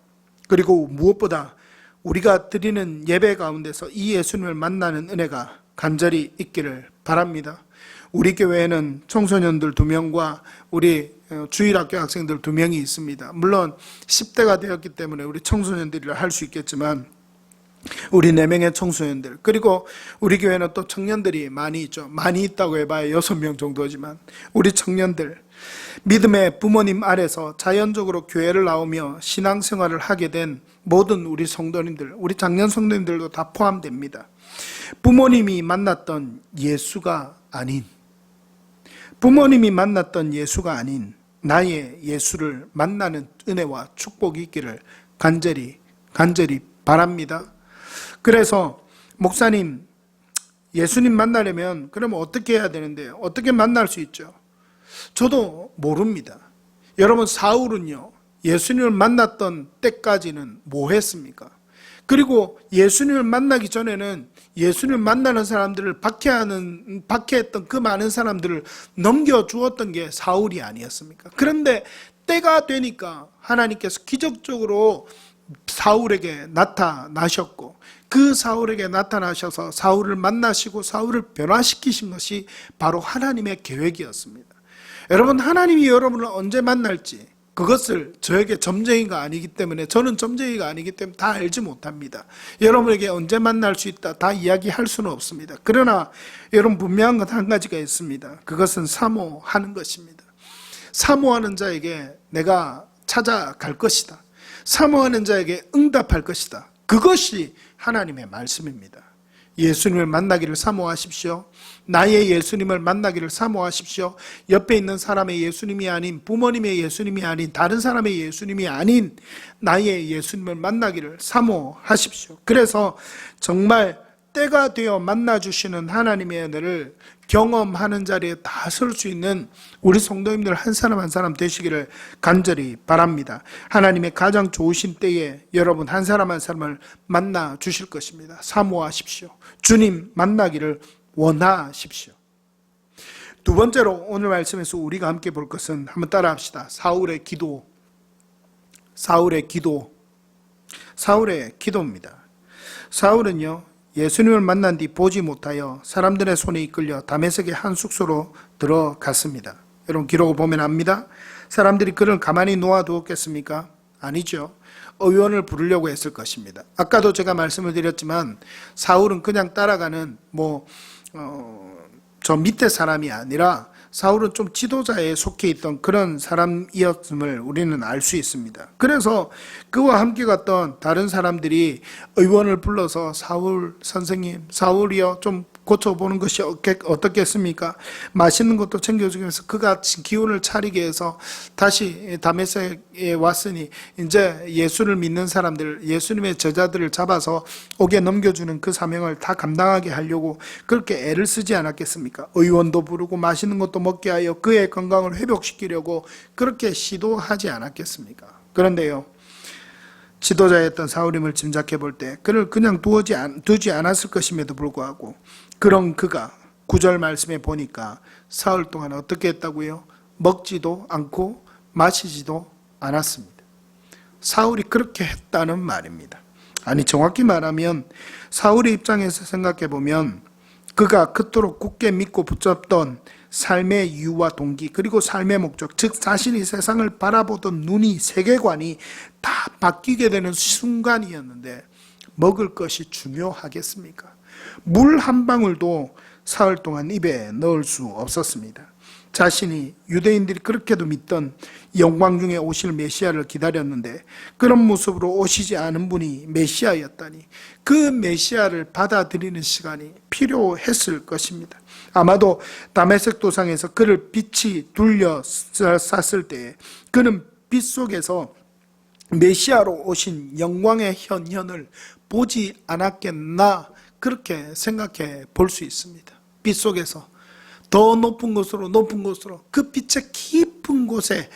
그리고 무엇보다 우리가 드리는 예배 가운데서 이 예수님을 만나는 은혜가 간절히 있기를 바랍니다. 우리 교회에는 청소년들 2명과 우리 주일학교 학생들 2명이 있습니다. 물론 10대가 되었기 때문에 우리 청소년들이라 할 수 있겠지만 우리 4명의 청소년들, 그리고 우리 교회는 또 청년들이 많이 있죠. 많이 있다고 해봐야 6명 정도지만 우리 청년들, 믿음의 부모님 아래서 자연적으로 교회를 나오며 신앙생활을 하게 된 모든 우리 성도님들, 우리 장년 성도님들도 다 포함됩니다. 부모님이 만났던 예수가 아닌 나의 예수를 만나는 은혜와 축복이 있기를 간절히 바랍니다. 그래서 목사님, 예수님 만나려면 그러면 어떻게 해야 되는데 어떻게 만날 수 있죠? 저도 모릅니다. 여러분, 사울은요, 예수님을 만났던 때까지는 뭐 했습니까? 그리고 예수님을 만나기 전에는 예수님을 만나는 사람들을 박해했던 그 많은 사람들을 넘겨주었던 게 사울이 아니었습니까? 그런데 때가 되니까 하나님께서 기적적으로 사울에게 나타나셨고, 그 사울에게 나타나셔서 사울을 만나시고 사울을 변화시키신 것이 바로 하나님의 계획이었습니다. 여러분, 하나님이 여러분을 언제 만날지 그것을 저에게 점쟁이가 아니기 때문에, 저는 점쟁이가 아니기 때문에 다 알지 못합니다. 여러분에게 언제 만날 수 있다 다 이야기할 수는 없습니다. 그러나 여러분, 분명한 것 한 가지가 있습니다. 그것은 사모하는 것입니다. 사모하는 자에게 내가 찾아갈 것이다. 사모하는 자에게 응답할 것이다. 그것이 하나님의 말씀입니다. 예수님을 만나기를 사모하십시오. 나의 예수님을 만나기를 사모하십시오. 옆에 있는 사람의 예수님이 아닌, 부모님의 예수님이 아닌, 다른 사람의 예수님이 아닌 나의 예수님을 만나기를 사모하십시오. 그래서 정말 때가 되어 만나주시는 하나님의 은혜를 경험하는 자리에 다 설 수 있는 우리 성도님들 한 사람 한 사람 되시기를 간절히 바랍니다. 하나님의 가장 좋으신 때에 여러분 한 사람 한 사람을 만나 주실 것입니다. 사모하십시오. 주님 만나기를 원하십시오. 두 번째로 오늘 말씀에서 우리가 함께 볼 것은 한번 따라 합시다. 사울의 기도입니다. 사울은요, 예수님을 만난 뒤 보지 못하여 사람들의 손에 이끌려 다메섹의 한 숙소로 들어갔습니다. 여러분 기록을 보면 압니다. 사람들이 그를 가만히 놓아두었겠습니까? 아니죠. 의원을 부르려고 했을 것입니다. 아까도 제가 말씀을 드렸지만 사울은 그냥 따라가는 저 밑에 사람이 아니라 사울은 좀 지도자에 속해 있던 그런 사람이었음을 우리는 알 수 있습니다. 그래서 그와 함께 갔던 다른 사람들이 의원을 불러서 사울 선생님, 사울이요 좀 고쳐보는 것이 어떻겠습니까? 맛있는 것도 챙겨주기 위해서 그가 기운을 차리게 해서 다시 다메섹에 왔으니 이제 예수를 믿는 사람들, 예수님의 제자들을 잡아서 옥에 넘겨주는 그 사명을 다 감당하게 하려고 그렇게 애를 쓰지 않았겠습니까? 의원도 부르고 맛있는 것도 먹게 하여 그의 건강을 회복시키려고 그렇게 시도하지 않았겠습니까? 그런데요, 지도자였던 사울임을 짐작해 볼 때 그를 그냥 두지 않았을 것임에도 불구하고 그런 그가 9절 말씀에 보니까 사흘 동안 어떻게 했다고요? 먹지도 않고 마시지도 않았습니다. 사울이 그렇게 했다는 말입니다. 아니 정확히 말하면 사울의 입장에서 생각해 보면 그가 그토록 굳게 믿고 붙잡던 삶의 이유와 동기 그리고 삶의 목적, 즉 자신이 세상을 바라보던 눈이, 세계관이 다 바뀌게 되는 순간이었는데 먹을 것이 중요하겠습니까? 물 한 방울도 사흘 동안 입에 넣을 수 없었습니다. 자신이 유대인들이 그렇게도 믿던 영광 중에 오실 메시아를 기다렸는데 그런 모습으로 오시지 않은 분이 메시아였다니 그 메시아를 받아들이는 시간이 필요했을 것입니다. 아마도 다메섹 도상에서 그를 빛이 둘러쌌을 때에 그는 빛 속에서 메시아로 오신 영광의 현현을 보지 않았겠나 그렇게 생각해 볼 수 있습니다. 빛 속에서 더 높은 곳으로 그 빛의 깊은 곳에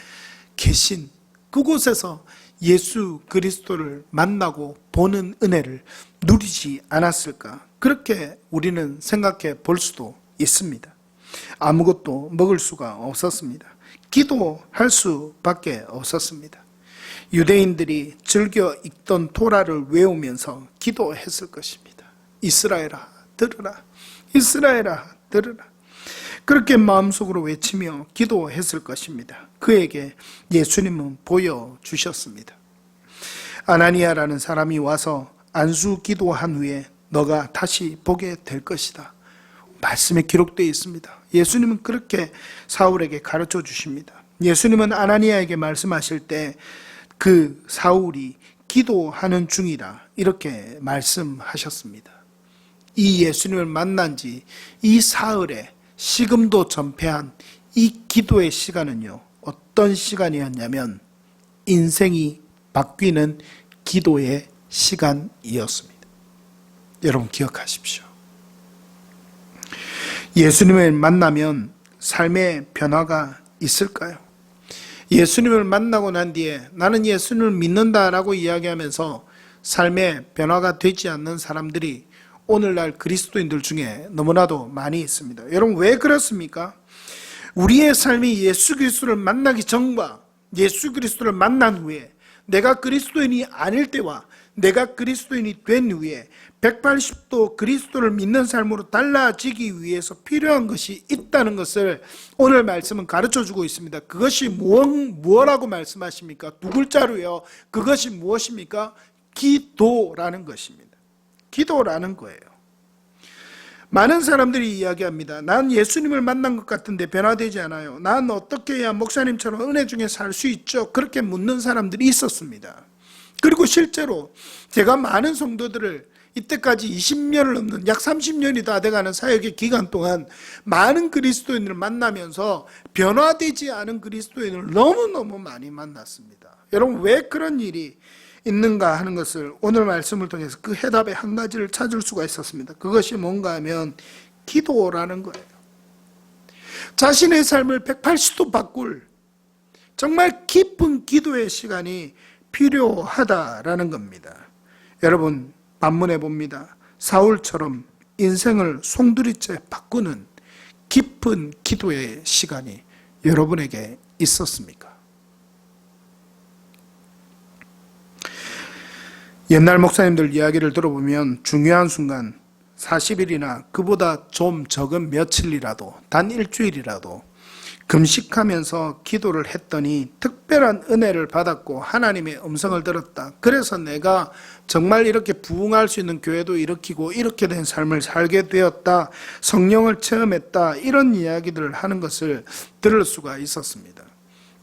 계신 그곳에서 예수 그리스도를 만나고 보는 은혜를 누리지 않았을까 그렇게 우리는 생각해 볼 수도 있습니다. 아무것도 먹을 수가 없었습니다. 기도할 수밖에 없었습니다. 유대인들이 즐겨 읽던 토라를 외우면서 기도했을 것입니다. 이스라엘아 들으라, 이스라엘아 들으라, 그렇게 마음속으로 외치며 기도했을 것입니다. 그에게 예수님은 보여주셨습니다. 아나니아라는 사람이 와서 안수 기도한 후에 너가 다시 보게 될 것이다. 말씀에 기록되어 있습니다. 예수님은 그렇게 사울에게 가르쳐 주십니다. 예수님은 아나니아에게 말씀하실 때 그 사울이 기도하는 중이라 이렇게 말씀하셨습니다. 이 예수님을 만난 지 이 사흘에 식음도 전폐한 이 기도의 시간은요, 어떤 시간이었냐면 인생이 바뀌는 기도의 시간이었습니다. 여러분 기억하십시오. 예수님을 만나면 삶의 변화가 있을까요? 예수님을 만나고 난 뒤에 나는 예수님을 믿는다라고 이야기하면서 삶의 변화가 되지 않는 사람들이 오늘날 그리스도인들 중에 너무나도 많이 있습니다. 여러분 왜 그렇습니까? 우리의 삶이 예수 그리스도를 만나기 전과 예수 그리스도를 만난 후에 내가 그리스도인이 아닐 때와 내가 그리스도인이 된 후에 180도 그리스도를 믿는 삶으로 달라지기 위해서 필요한 것이 있다는 것을 오늘 말씀은 가르쳐주고 있습니다. 그것이 무엇라고 말씀하십니까? 두 글자로요. 그것이 무엇입니까? 기도라는 것입니다. 기도라는 거예요. 많은 사람들이 이야기합니다. 난 예수님을 만난 것 같은데 변화되지 않아요. 난 어떻게 해야 목사님처럼 은혜 중에 살 수 있죠? 그렇게 묻는 사람들이 있었습니다. 그리고 실제로 제가 많은 성도들을 이때까지 20년을 넘는 약 30년이 다 돼가는 사역의 기간 동안 많은 그리스도인을 만나면서 변화되지 않은 그리스도인을 너무너무 많이 만났습니다. 여러분, 왜 그런 일이 있는가 하는 것을 오늘 말씀을 통해서 그 해답의 한 가지를 찾을 수가 있었습니다. 그것이 뭔가 하면 기도라는 거예요. 자신의 삶을 180도 바꿀 정말 깊은 기도의 시간이 필요하다라는 겁니다. 여러분, 반문해 봅니다. 사울처럼 인생을 송두리째 바꾸는 깊은 기도의 시간이 여러분에게 있었습니까? 옛날 목사님들 이야기를 들어보면 중요한 순간 40일이나 그보다 좀 적은 며칠이라도, 단 일주일이라도 금식하면서 기도를 했더니 특별한 은혜를 받았고 하나님의 음성을 들었다. 그래서 내가 정말 이렇게 부흥할 수 있는 교회도 일으키고 이렇게 된 삶을 살게 되었다. 성령을 체험했다. 이런 이야기들을 하는 것을 들을 수가 있었습니다.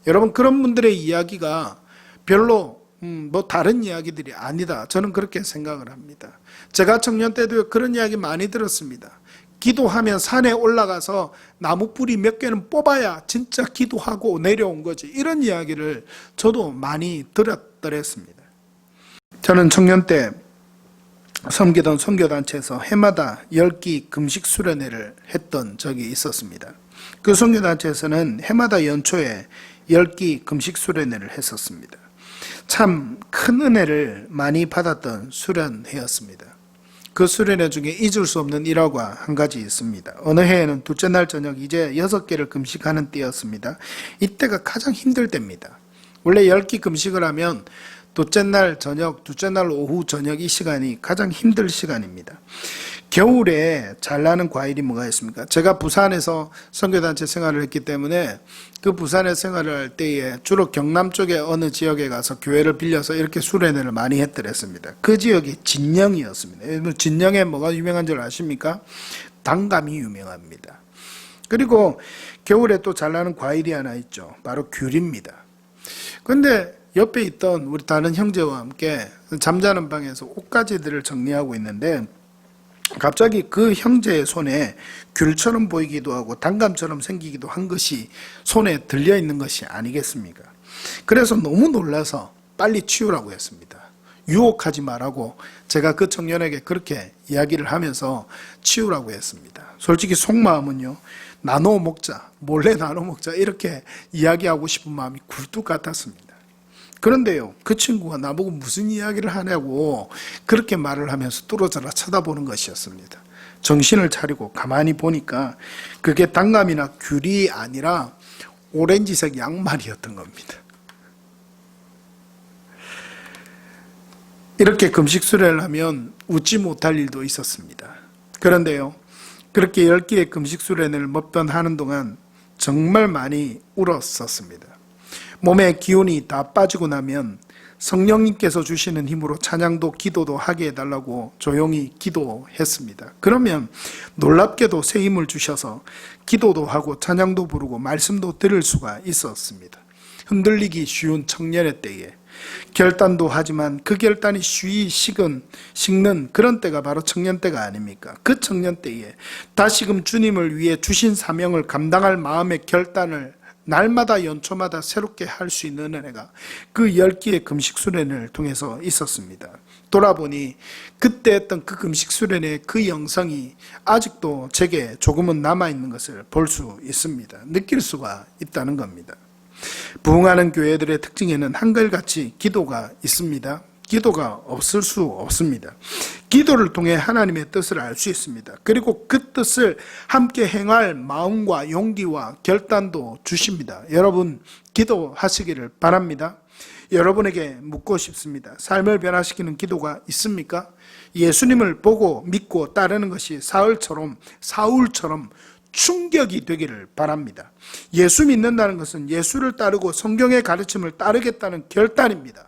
여러분, 그런 분들의 이야기가 별로 다른 이야기들이 아니다. 저는 그렇게 생각을 합니다. 제가 청년 때도 그런 이야기 많이 들었습니다. 기도하면 산에 올라가서 나무 뿌리 몇 개는 뽑아야 진짜 기도하고 내려온 거지. 이런 이야기를 저도 많이 들었더랬습니다. 저는 청년 때 섬기던 선교단체에서 해마다 10끼 금식 수련회를 했던 적이 있었습니다. 그 선교단체에서는 해마다 연초에 10끼 금식 수련회를 했었습니다. 참 큰 은혜를 많이 받았던 수련회였습니다. 그 수련회 중에 잊을 수 없는 일화가 한 가지 있습니다. 어느 해에는 둘째 날 저녁 이제 6개를 금식하는 때였습니다. 이때가 가장 힘들 때입니다. 원래 10끼 금식을 하면 둘째 날 저녁, 둘째 날 오후 저녁 이 시간이 가장 힘들 시간입니다. 겨울에 잘 나는 과일이 뭐가 있습니까? 제가 부산에서 선교단체 생활을 했기 때문에 그 부산에 생활을 할 때에 주로 경남 쪽의 어느 지역에 가서 교회를 빌려서 이렇게 수련회를 많이 했더랬습니다. 그 지역이 진영이었습니다. 진영에 뭐가 유명한 줄 아십니까? 단감이 유명합니다. 그리고 겨울에 또 잘 나는 과일이 하나 있죠. 바로 귤입니다. 그런데 옆에 있던 우리 다른 형제와 함께 잠자는 방에서 옷가지들을 정리하고 있는데 갑자기 그 형제의 손에 귤처럼 보이기도 하고 단감처럼 생기기도 한 것이 손에 들려 있는 것이 아니겠습니까? 그래서 너무 놀라서 빨리 치우라고 했습니다. 유혹하지 말라고 제가 그 청년에게 그렇게 이야기를 하면서 치우라고 했습니다. 솔직히 속마음은요, 나눠 먹자, 몰래 나눠 먹자 이렇게 이야기하고 싶은 마음이 굴뚝 같았습니다. 그런데요, 그 친구가 나보고 무슨 이야기를 하냐고 그렇게 말을 하면서 뚫어져라 쳐다보는 것이었습니다. 정신을 차리고 가만히 보니까 그게 단감이나 귤이 아니라 오렌지색 양말이었던 겁니다. 이렇게 금식 수련을 하면 웃지 못할 일도 있었습니다. 그런데요, 그렇게 10개의 금식 수련을 몇 번 하는 동안 정말 많이 울었었습니다. 몸의 기운이 다 빠지고 나면 성령님께서 주시는 힘으로 찬양도 기도도 하게 해달라고 조용히 기도했습니다. 그러면 놀랍게도 새 힘을 주셔서 기도도 하고 찬양도 부르고 말씀도 들을 수가 있었습니다. 흔들리기 쉬운 청년의 때에 결단도 하지만 그 결단이 쉬이 식는 그런 때가 바로 청년 때가 아닙니까? 그 청년 때에 다시금 주님을 위해 주신 사명을 감당할 마음의 결단을 날마다 연초마다 새롭게 할 수 있는 은혜가 그 10끼의 금식 수련을 통해서 있었습니다. 돌아보니 그때 했던 그 금식 수련의 그 영상이 아직도 제게 조금은 남아있는 것을 볼 수 있습니다. 느낄 수가 있다는 겁니다. 부흥하는 교회들의 특징에는 한결같이 기도가 있습니다. 기도가 없을 수 없습니다. 기도를 통해 하나님의 뜻을 알 수 있습니다. 그리고 그 뜻을 함께 행할 마음과 용기와 결단도 주십니다. 여러분, 기도하시기를 바랍니다. 여러분에게 묻고 싶습니다. 삶을 변화시키는 기도가 있습니까? 예수님을 보고 믿고 따르는 것이 사울처럼 충격이 되기를 바랍니다. 예수 믿는다는 것은 예수를 따르고 성경의 가르침을 따르겠다는 결단입니다.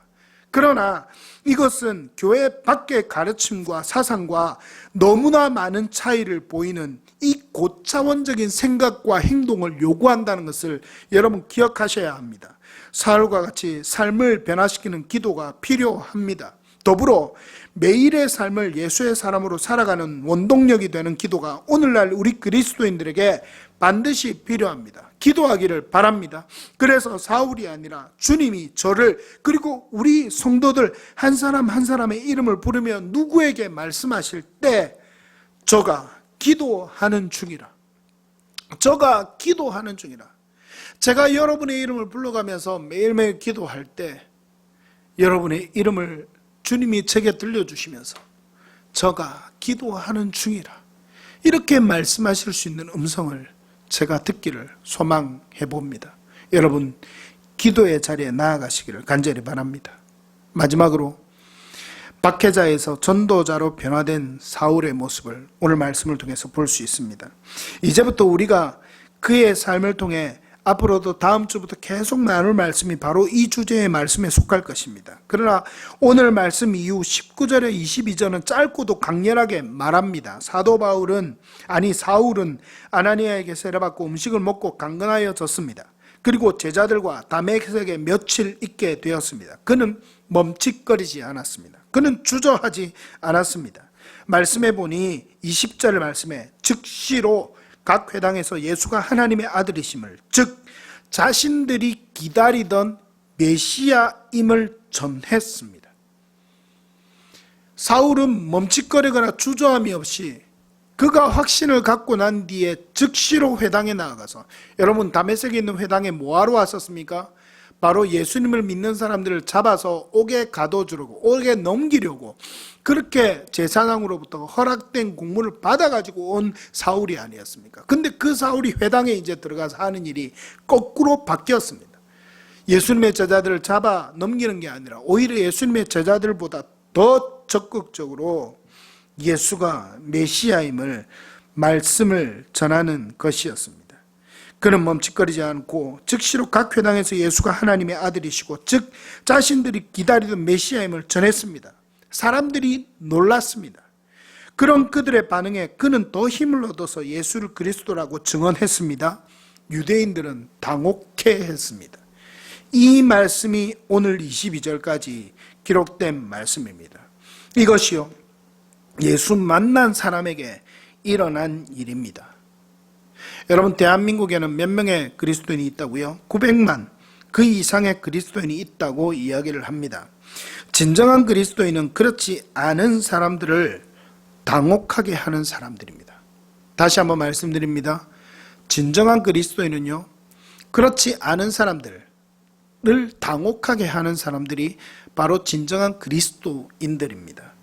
그러나 이것은 교회 밖의 가르침과 사상과 너무나 많은 차이를 보이는 이 고차원적인 생각과 행동을 요구한다는 것을 여러분 기억하셔야 합니다. 사울과 같이 삶을 변화시키는 기도가 필요합니다. 더불어 매일의 삶을 예수의 사람으로 살아가는 원동력이 되는 기도가 오늘날 우리 그리스도인들에게 반드시 필요합니다. 기도하기를 바랍니다. 그래서 사울이 아니라 주님이 저를, 그리고 우리 성도들 한 사람 한 사람의 이름을 부르며 누구에게 말씀하실 때 저가 기도하는 중이라, 저가 기도하는 중이라. 제가 여러분의 이름을 불러가면서 매일매일 기도할 때 여러분의 이름을 주님이 제게 들려주시면서 저가 기도하는 중이라, 이렇게 말씀하실 수 있는 음성을 제가 듣기를 소망해 봅니다. 여러분, 기도의 자리에 나아가시기를 간절히 바랍니다. 마지막으로 박해자에서 전도자로 변화된 사울의 모습을 오늘 말씀을 통해서 볼 수 있습니다. 이제부터 우리가 그의 삶을 통해 앞으로도 다음 주부터 계속 나눌 말씀이 바로 이 주제의 말씀에 속할 것입니다. 그러나 오늘 말씀 이후 19절에 22절은 짧고도 강렬하게 말합니다. 사울은 아나니아에게 세례받고 음식을 먹고 강건하여졌습니다. 그리고 제자들과 다메섹에 며칠 있게 되었습니다. 그는 멈칫거리지 않았습니다. 그는 주저하지 않았습니다. 말씀해 보니 20절 말씀에 즉시로 각 회당에서 예수가 하나님의 아들이심을, 즉 자신들이 기다리던 메시아임을 전했습니다. 사울은 멈칫거리거나 주저함이 없이 그가 확신을 갖고 난 뒤에 즉시로 회당에 나아가서, 여러분 다메섹에 있는 회당에 뭐하러 왔었습니까? 바로 예수님을 믿는 사람들을 잡아서 옥에 가둬주려고, 옥에 넘기려고, 그렇게 제사장으로부터 허락된 공문을 받아가지고 온 사울이 아니었습니까? 근데 그 사울이 회당에 이제 들어가서 하는 일이 거꾸로 바뀌었습니다. 예수님의 제자들을 잡아 넘기는 게 아니라 오히려 예수님의 제자들보다 더 적극적으로 예수가 메시아임을 말씀을 전하는 것이었습니다. 그는 멈칫거리지 않고 즉시로 각 회당에서 예수가 하나님의 아들이시고 즉 자신들이 기다리던 메시아임을 전했습니다. 사람들이 놀랐습니다. 그런 그들의 반응에 그는 더 힘을 얻어서 예수를 그리스도라고 증언했습니다. 유대인들은 당혹해했습니다. 이 말씀이 오늘 22절까지 기록된 말씀입니다. 이것이요, 예수 만난 사람에게 일어난 일입니다. 여러분, 대한민국에는 몇 명의 그리스도인이 있다고요? 900만, 그 이상의 그리스도인이 있다고 이야기를 합니다. 진정한 그리스도인은 그렇지 않은 사람들을 당혹하게 하는 사람들입니다. 다시 한번 말씀드립니다. 진정한 그리스도인은요, 그렇지 않은 사람들을 당혹하게 하는 사람들이 바로 진정한 그리스도인들입니다.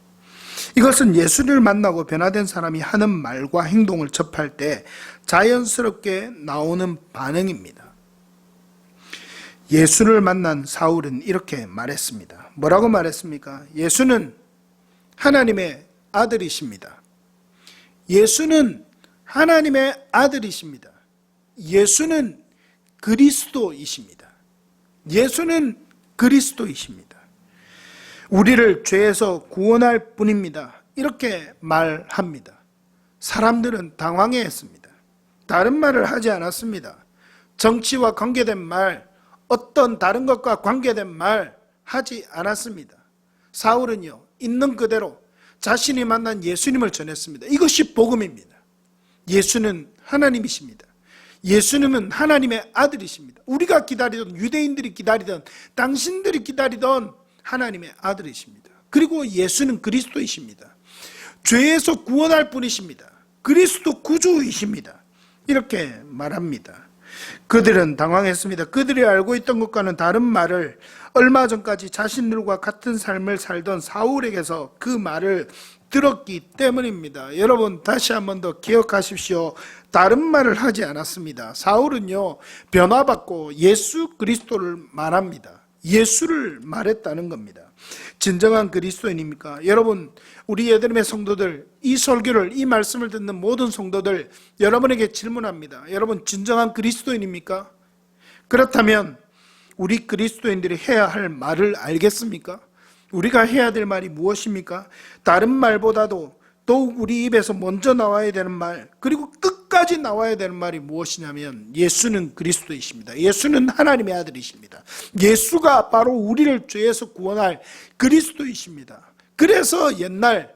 이것은 예수를 만나고 변화된 사람이 하는 말과 행동을 접할 때 자연스럽게 나오는 반응입니다. 예수를 만난 사울은 이렇게 말했습니다. 뭐라고 말했습니까? 예수는 하나님의 아들이십니다. 예수는 하나님의 아들이십니다. 예수는 그리스도이십니다. 예수는 그리스도이십니다. 우리를 죄에서 구원할 뿐입니다. 이렇게 말합니다. 사람들은 당황해했습니다. 다른 말을 하지 않았습니다. 정치와 관계된 말, 어떤 다른 것과 관계된 말 하지 않았습니다. 사울은요, 있는 그대로 자신이 만난 예수님을 전했습니다. 이것이 복음입니다. 예수는 하나님이십니다. 예수님은 하나님의 아들이십니다. 우리가 기다리던, 유대인들이 기다리던, 당신들이 기다리던 하나님의 아들이십니다. 그리고 예수는 그리스도이십니다. 죄에서 구원할 분이십니다. 그리스도 구주이십니다. 이렇게 말합니다. 그들은 당황했습니다. 그들이 알고 있던 것과는 다른 말을, 얼마 전까지 자신들과 같은 삶을 살던 사울에게서 그 말을 들었기 때문입니다. 여러분, 다시 한 번 더 기억하십시오. 다른 말을 하지 않았습니다. 사울은요, 변화받고 예수 그리스도를 말합니다. 예수를 말했다는 겁니다. 진정한 그리스도인입니까? 여러분, 우리 예드림의 성도들, 이 설교를, 이 말씀을 듣는 모든 성도들, 여러분에게 질문합니다. 여러분, 진정한 그리스도인입니까? 그렇다면 우리 그리스도인들이 해야 할 말을 알겠습니까? 우리가 해야 될 말이 무엇입니까? 다른 말보다도 더욱 우리 입에서 먼저 나와야 되는 말, 그리고 끝까지 끝까지 나와야 되는 말이 무엇이냐면 예수는 그리스도이십니다. 예수는 하나님의 아들이십니다. 예수가 바로 우리를 죄에서 구원할 그리스도이십니다. 그래서 옛날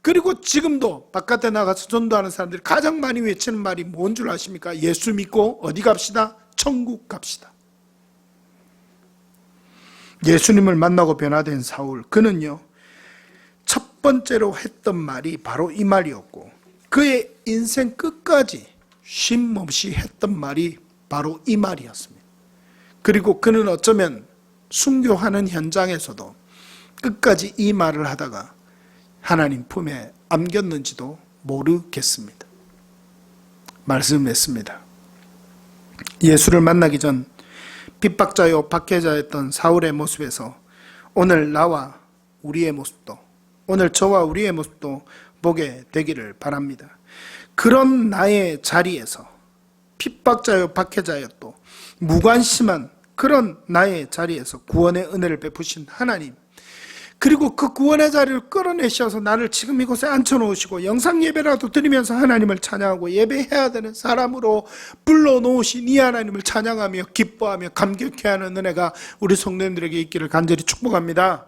그리고 지금도 바깥에 나가서 전도하는 사람들이 가장 많이 외치는 말이 뭔 줄 아십니까? 예수 믿고 어디 갑시다? 천국 갑시다. 예수님을 만나고 변화된 사울, 그는요 첫 번째로 했던 말이 바로 이 말이었고, 그의 인생 끝까지 쉼 없이 했던 말이 바로 이 말이었습니다. 그리고 그는 어쩌면 순교하는 현장에서도 끝까지 이 말을 하다가 하나님 품에 안겼는지도 모르겠습니다. 말씀했습니다. 예수를 만나기 전 핍박자요 박해자였던 사울의 모습에서 오늘 나와 우리의 모습도, 오늘 저와 우리의 모습도 보게 되기를 바랍니다. 그런 나의 자리에서 핍박자요 박해자였도 무관심한 그런 나의 자리에서 구원의 은혜를 베푸신 하나님, 그리고 그 구원의 자리를 끌어내셔서 나를 지금 이곳에 앉혀놓으시고 영상 예배라도 드리면서 하나님을 찬양하고 예배해야 되는 사람으로 불러놓으신 이 하나님을 찬양하며 기뻐하며 감격해하는 은혜가 우리 성도님들에게 있기를 간절히 축복합니다.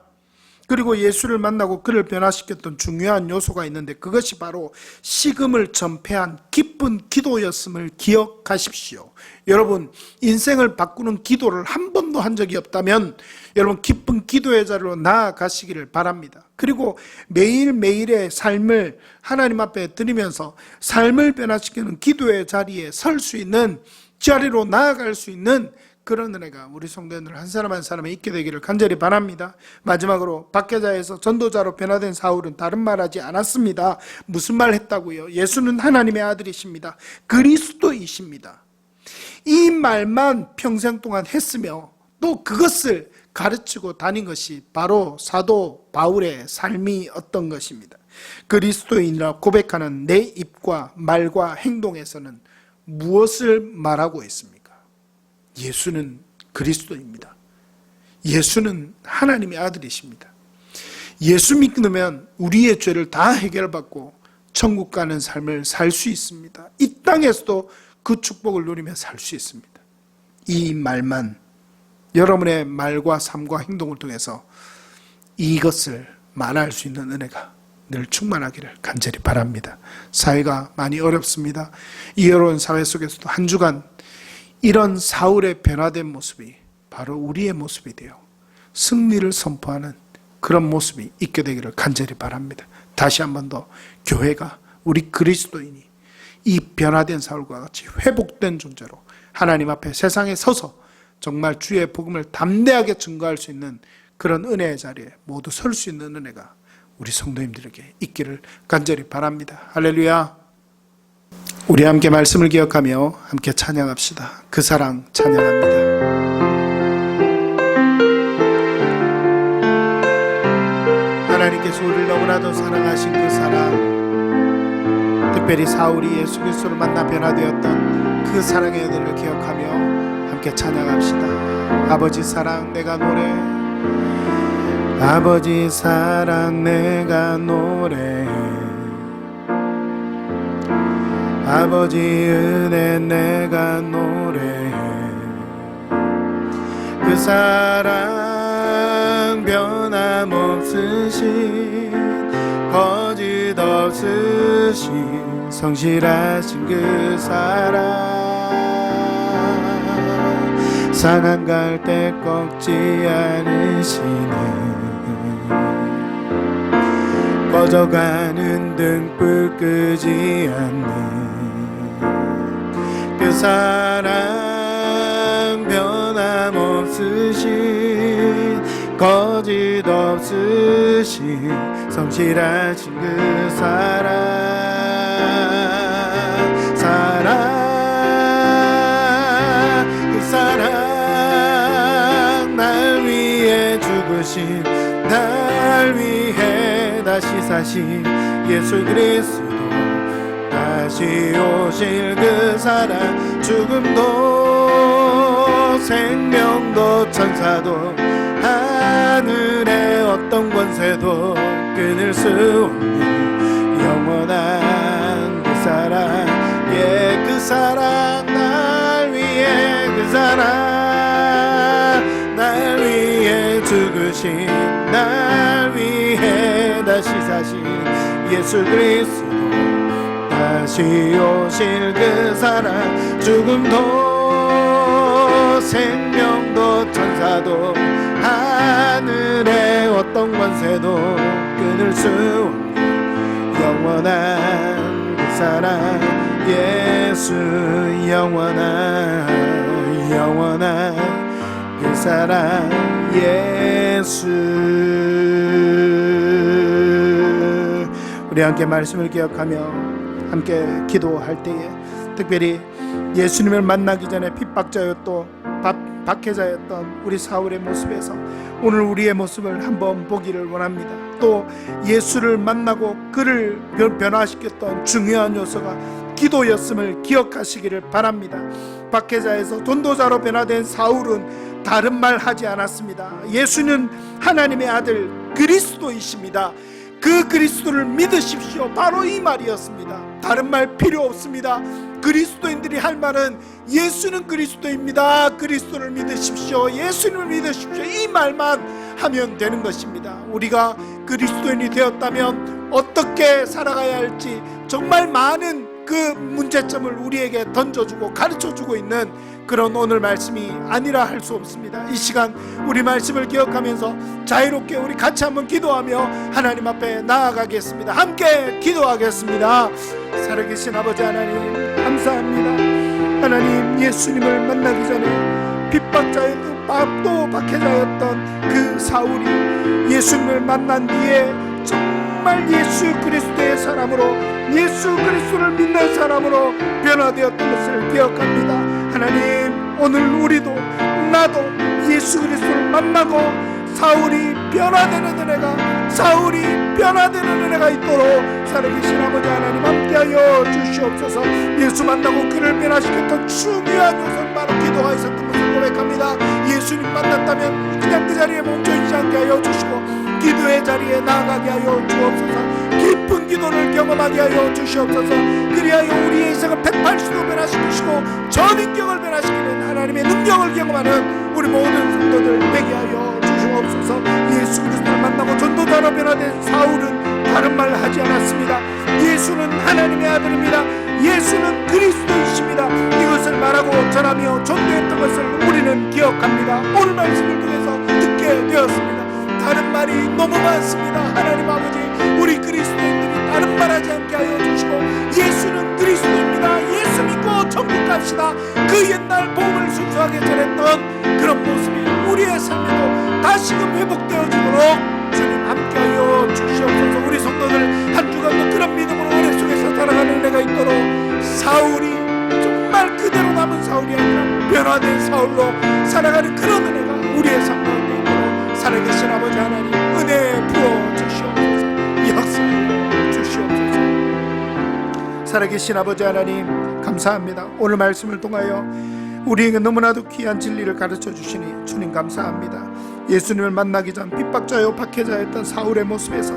그리고 예수를 만나고 그를 변화시켰던 중요한 요소가 있는데, 그것이 바로 식음을 전폐한 기쁜 기도였음을 기억하십시오. 여러분, 인생을 바꾸는 기도를 한 번도 한 적이 없다면 여러분 기쁜 기도의 자리로 나아가시기를 바랍니다. 그리고 매일매일의 삶을 하나님 앞에 드리면서 삶을 변화시키는 기도의 자리에 설 수 있는, 자리로 나아갈 수 있는 그런 은혜가 우리 성도들 한 사람 한 사람에 있게 되기를 간절히 바랍니다. 마지막으로 박해자에서 전도자로 변화된 사울은 다른 말하지 않았습니다. 무슨 말 했다고요? 예수는 하나님의 아들이십니다. 그리스도이십니다. 이 말만 평생 동안 했으며 또 그것을 가르치고 다닌 것이 바로 사도 바울의 삶이었던 것입니다. 그리스도인이라 고백하는 내 입과 말과 행동에서는 무엇을 말하고 있습니까? 예수는 그리스도입니다. 예수는 하나님의 아들이십니다. 예수 믿으면 우리의 죄를 다 해결받고 천국 가는 삶을 살 수 있습니다. 이 땅에서도 그 축복을 누리며 살 수 있습니다. 이 말만, 여러분의 말과 삶과 행동을 통해서 이것을 말할 수 있는 은혜가 늘 충만하기를 간절히 바랍니다. 사회가 많이 어렵습니다. 이 어려운 사회 속에서도 한 주간 이런 사울의 변화된 모습이 바로 우리의 모습이 되어 승리를 선포하는 그런 모습이 있게 되기를 간절히 바랍니다. 다시 한 번 더 교회가, 우리 그리스도인이 이 변화된 사울과 같이 회복된 존재로 하나님 앞에 세상에 서서 정말 주의 복음을 담대하게 증거할 수 있는 그런 은혜의 자리에 모두 설 수 있는 은혜가 우리 성도님들에게 있기를 간절히 바랍니다. 할렐루야. 우리 함께 말씀을 기억하며 함께 찬양합시다. 그 사랑 찬양합니다. 하나님께서 우리를 너무나도 사랑하신 그 사랑, 특별히 사울이 예수 그리스도를 만나 변화되었던 그 사랑의 은혜를 기억하며 함께 찬양합시다. 아버지 사랑 내가 노래, 아버지 사랑 내가 노래, 아버지 은혜 내가 노래해. 그 사랑 변함없으신, 거짓 없으신, 성실하신 그 사랑, 상한 갈대 꺾지 않으시네. 꺼져가는 등불 끄지 않는 그 사랑 변함없으신, 거짓 없으신, 성실하신 그 사랑, 그 사랑 날 위해 죽으신, 날 위해 다시 사신 예수 그리스도, 다시 오실 그 사랑, 죽음도 생명도 천사도 하늘의 어떤 권세도 끊을 수 없는 영원한 그 사랑, 사랑 날 위해 그 사랑 날 위해 죽으신 날 위해 다시 사신 예수 그리스도 다시 오실 그 사랑 죽음도 생명도 천사도 하늘의 어떤 권세도 끊을 수 없는 영원한 그 사랑 예수 영원한 그 사랑 예수. 우리 함께 말씀을 기억하며 함께 기도할 때에 특별히 예수님을 만나기 전에 핍박자였던 박해자였던 우리 사울의 모습에서 오늘 우리의 모습을 한번 보기를 원합니다. 또 예수를 만나고 그를 변화시켰던 중요한 요소가 기도였음을 기억하시기를 바랍니다. 박해자에서 전도자로 변화된 사울은 다른 말 하지 않았습니다. 예수는 하나님의 아들 그리스도이십니다. 그 그리스도를 믿으십시오. 바로 이 말이었습니다. 다른 말 필요 없습니다. 그리스도인들이 할 말은 예수는 그리스도입니다. 그리스도를 믿으십시오. 예수님을 믿으십시오. 이 말만 하면 되는 것입니다. 우리가 그리스도인이 되었다면 어떻게 살아가야 할지 정말 많은 그 문제점을 우리에게 던져주고 가르쳐주고 있는 그런 오늘 말씀이 아니라 할 수 없습니다. 이 시간 우리 말씀을 기억하면서 자유롭게 우리 같이 한번 기도하며 하나님 앞에 나아가겠습니다. 함께 기도하겠습니다. 살아계신 아버지 하나님 감사합니다. 하나님 예수님을 만나기 전에 핍박자였던 또 박해자였던 그 사울이 예수님을 만난 뒤에 정말 예수 그리스도의 사람으로 예수 그리스도를 믿는 사람으로 변화되었던 것을 기억합니다. 하나님 오늘 우리도 나도 예수 그리스도를 만나고 사울이 변화되는 은혜가 있도록 살아계신 아버지 하나님 함께하여 주시옵소서. 예수 만나고 그를 변화시켰던 중요한 요소는 바로 기도가 있었던 것을 고백합니다. 예수님 만났다면 그냥 그 자리에 멈춰있지 않게 하여 주시고 기도의 자리에 나아가게 하여 주옵소서. 깊은 기도를 경험하게 하여 주시옵소서. 그리하여 우리의 인생을 180도 변화시키시고 전인격을 변화시키는 하나님의 능력을 경험하는 우리 모든 성도들 되게 하여 주시옵소서. 예수 그리스도를 만나고 전도자로 변화된 사울은 다른 말 하지 않았습니다. 예수는 하나님의 아들입니다. 예수는 그리스도이십니다. 이것을 말하고 전하며 전도했던 것을 우리는 기억합니다. 오늘 말씀을 통해서 듣게 되었습니다. 다른 말이 너무 많습니다. 하나님 아버지 우리 그리스도인들이 다른 말 하지 않게 하여 주시고 예수는 그리스도입니다. 예수 믿고 천국 갑시다. 그 옛날 복음을 순수하게 전했던 그런 모습이 우리의 삶에도 다시금 회복되어지도록 주님 함께하여 주시옵소서. 우리 성도들 한 주간도 그런 믿음으로 은혜 속에서 살아가는 은혜가 있도록 사울이 정말 그대로 남은 사울이 아니라 변화된 사울로 살아가는 그런 은혜가 우리의 삶 가운데 있도록 살아계신 아버지 하나님 은혜 부어 주시옵소서. 역사하여 주시옵소서. 살아계신 아버지 하나님 감사합니다. 오늘 말씀을 통하여 우리에게 너무나도 귀한 진리를 가르쳐 주시니 주님 감사합니다. 예수님을 만나기 전 핍박자요 박해자였던 사울의 모습에서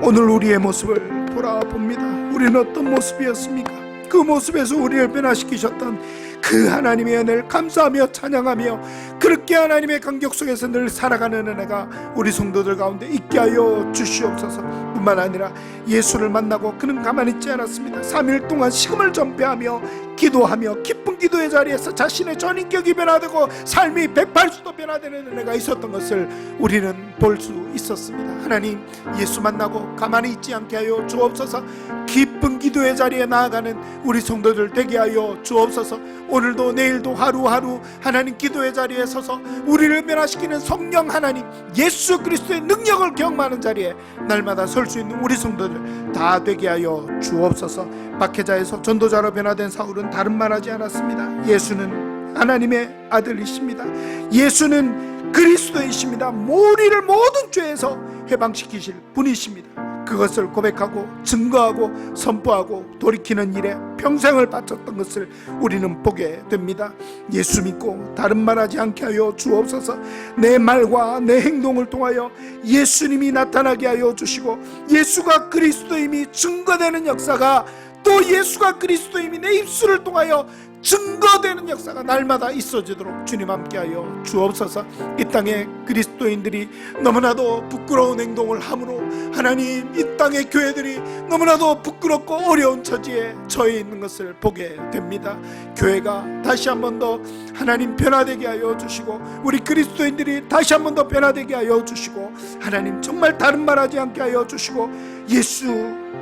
오늘 우리의 모습을 돌아봅니다. 우리는 어떤 모습이었습니까? 그 모습에서 우리를 변화시키셨던 그 하나님의 은혜를 감사하며 찬양하며 그렇게 하나님의 간격 속에서 늘 살아가는 은혜가 우리 성도들 가운데 있게 하여 주시옵소서. 뿐만 아니라 예수를 만나고 그는 가만히 있지 않았습니다. 3일 동안 식음을 전폐하며 기도하며 깊은 기도의 자리에서 자신의 전인격이 변화되고 삶이 180도 변화되는 은혜가 있었던 것을 우리는 볼 수 있었습니다. 하나님 예수 만나고 가만히 있지 않게 하여 주옵소서. 깊은 기도의 자리에 나아가는 우리 성도들 되게 하여 주옵소서. 오늘도 내일도 하루하루 하나님 기도의 자리에 서서 우리를 변화시키는 성령 하나님 예수 그리스도의 능력을 경험하는 자리에 날마다 설 수 있는 우리 성도들 다 되게 하여 주옵소서. 박해자에서 전도자로 변화된 사울은 다른 말 하지 않았습니다. 예수는 하나님의 아들이십니다. 예수는 그리스도이십니다. 우리를 모든 죄에서 해방시키실 분이십니다. 그것을 고백하고 증거하고 선포하고 돌이키는 일에 평생을 바쳤던 것을 우리는 보게 됩니다. 예수 믿고 다른 말하지 않게 하여 주옵소서. 내 말과 내 행동을 통하여 예수님이 나타나게 하여 주시고 예수가 그리스도임이 증거되는 역사가 또 예수가 그리스도임이 내 입술을 통하여 증거되는 역사가 날마다 있어지도록 주님 함께하여 주옵소서. 이 땅에 그리스도인들이 너무나도 부끄러운 행동을 함으로 하나님, 이 땅의 교회들이 너무나도 부끄럽고 어려운 처지에 처해 있는 것을 보게 됩니다. 교회가 다시 한 번 더 하나님 변화되게 하여 주시고, 우리 그리스도인들이 다시 한 번 더 변화되게 하여 주시고, 하나님 정말 다른 말 하지 않게 하여 주시고,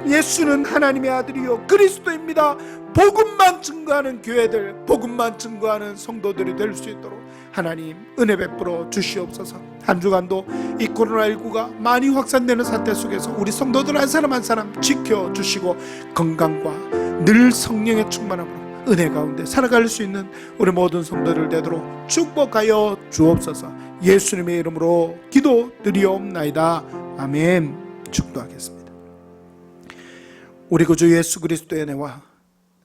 예수는 하나님의 아들이요 그리스도입니다. 복음만 증거하는 교회들, 복음만 증거하는 성도들이 될 수 있도록 하나님 은혜 베풀어 주시옵소서. 한 주간도 이 코로나19가 많이 확산되는 사태 속에서 우리 성도들 한 사람 한 사람 지켜주시고, 건강과 늘 성령의 충만함으로 은혜 가운데 살아갈 수 있는 우리 모든 성도들 되도록 축복하여 주옵소서. 예수님의 이름으로 기도드리옵나이다. 아멘. 축도하겠습니다. 우리 구주 예수 그리스도의 은혜와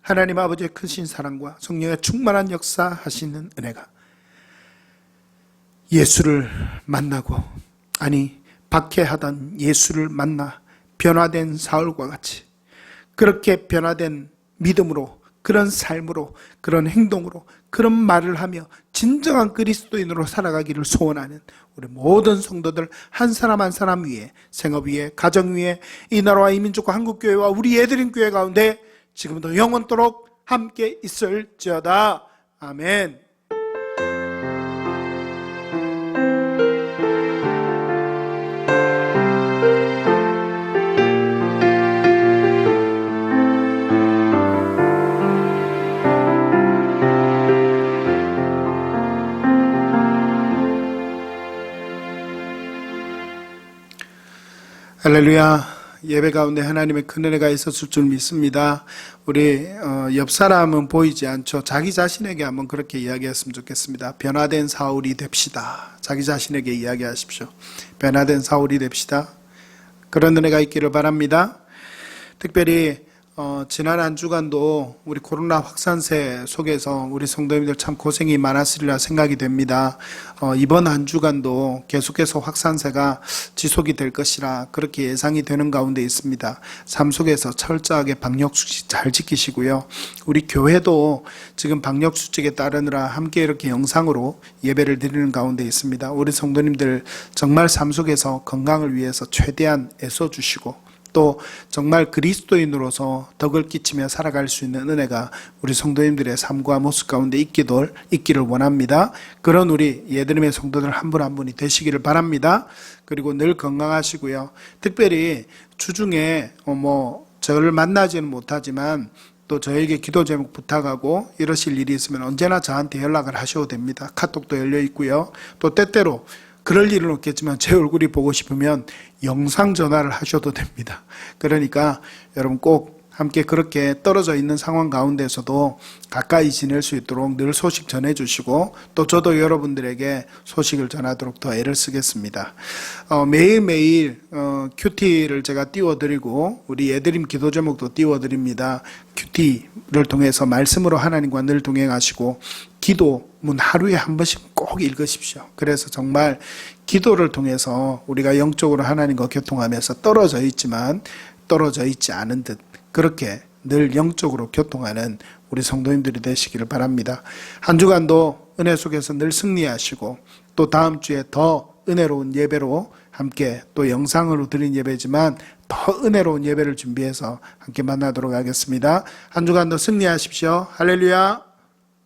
하나님 아버지의 크신 사랑과 성령의 충만한 역사하시는 은혜가 예수를 만나고, 아니 박해하던 예수를 만나 변화된 사울과 같이 그렇게 변화된 믿음으로, 그런 삶으로, 그런 행동으로, 그런 말을 하며 진정한 그리스도인으로 살아가기를 소원하는 우리 모든 성도들 한 사람 한 사람 위에, 생업 위에, 가정 위에, 이 나라와 이 민족과 한국교회와 우리 예드림 교회 가운데 지금부터 영원토록 함께 있을지어다. 아멘. 할렐루야. 예배 가운데 하나님의 큰 은혜가 있었을 줄 믿습니다. 우리 옆 사람은 보이지 않죠. 자기 자신에게 한번 그렇게 이야기했으면 좋겠습니다. 변화된 사울이 됩시다. 자기 자신에게 이야기하십시오. 변화된 사울이 됩시다. 그런 은혜가 있기를 바랍니다. 특별히 지난 한 주간도 우리 코로나 확산세 속에서 우리 성도님들 참 고생이 많았으리라 생각이 됩니다. 이번 한 주간도 계속해서 확산세가 지속이 될 것이라 그렇게 예상이 되는 가운데 있습니다. 삶 속에서 철저하게 방역수칙 잘 지키시고요. 우리 교회도 지금 방역수칙에 따르느라 함께 이렇게 영상으로 예배를 드리는 가운데 있습니다. 우리 성도님들 정말 삶 속에서 건강을 위해서 최대한 애써주시고, 또 정말 그리스도인으로서 덕을 끼치며 살아갈 수 있는 은혜가 우리 성도님들의 삶과 모습 가운데 있기를 원합니다. 그런 우리 예드림의 성도들 한 분 한 분이 되시기를 바랍니다. 그리고 늘 건강하시고요. 특별히 주중에 저를 만나지는 못하지만 또 저에게 기도 제목 부탁하고 이러실 일이 있으면 언제나 저한테 연락을 하셔도 됩니다. 카톡도 열려 있고요. 또 때때로 그럴 일은 없겠지만 제 얼굴이 보고 싶으면 영상 전화를 하셔도 됩니다. 그러니까 여러분 꼭 함께 그렇게 떨어져 있는 상황 가운데서도 가까이 지낼 수 있도록 늘 소식 전해주시고, 또 저도 여러분들에게 소식을 전하도록 더 애를 쓰겠습니다. 매일매일 큐티를 제가 띄워드리고 우리 예드림 기도 제목도 띄워드립니다. 큐티를 통해서 말씀으로 하나님과 늘 동행하시고, 기도문 하루에 한 번씩 꼭 읽으십시오. 그래서 정말 기도를 통해서 우리가 영적으로 하나님과 교통하면서 떨어져 있지만 떨어져 있지 않은 듯 그렇게 늘 영적으로 교통하는 우리 성도님들이 되시기를 바랍니다. 한 주간도 은혜 속에서 늘 승리하시고, 또 다음 주에 더 은혜로운 예배로 함께, 또 영상으로 드린 예배지만 더 은혜로운 예배를 준비해서 함께 만나도록 하겠습니다. 한 주간도 승리하십시오. 할렐루야.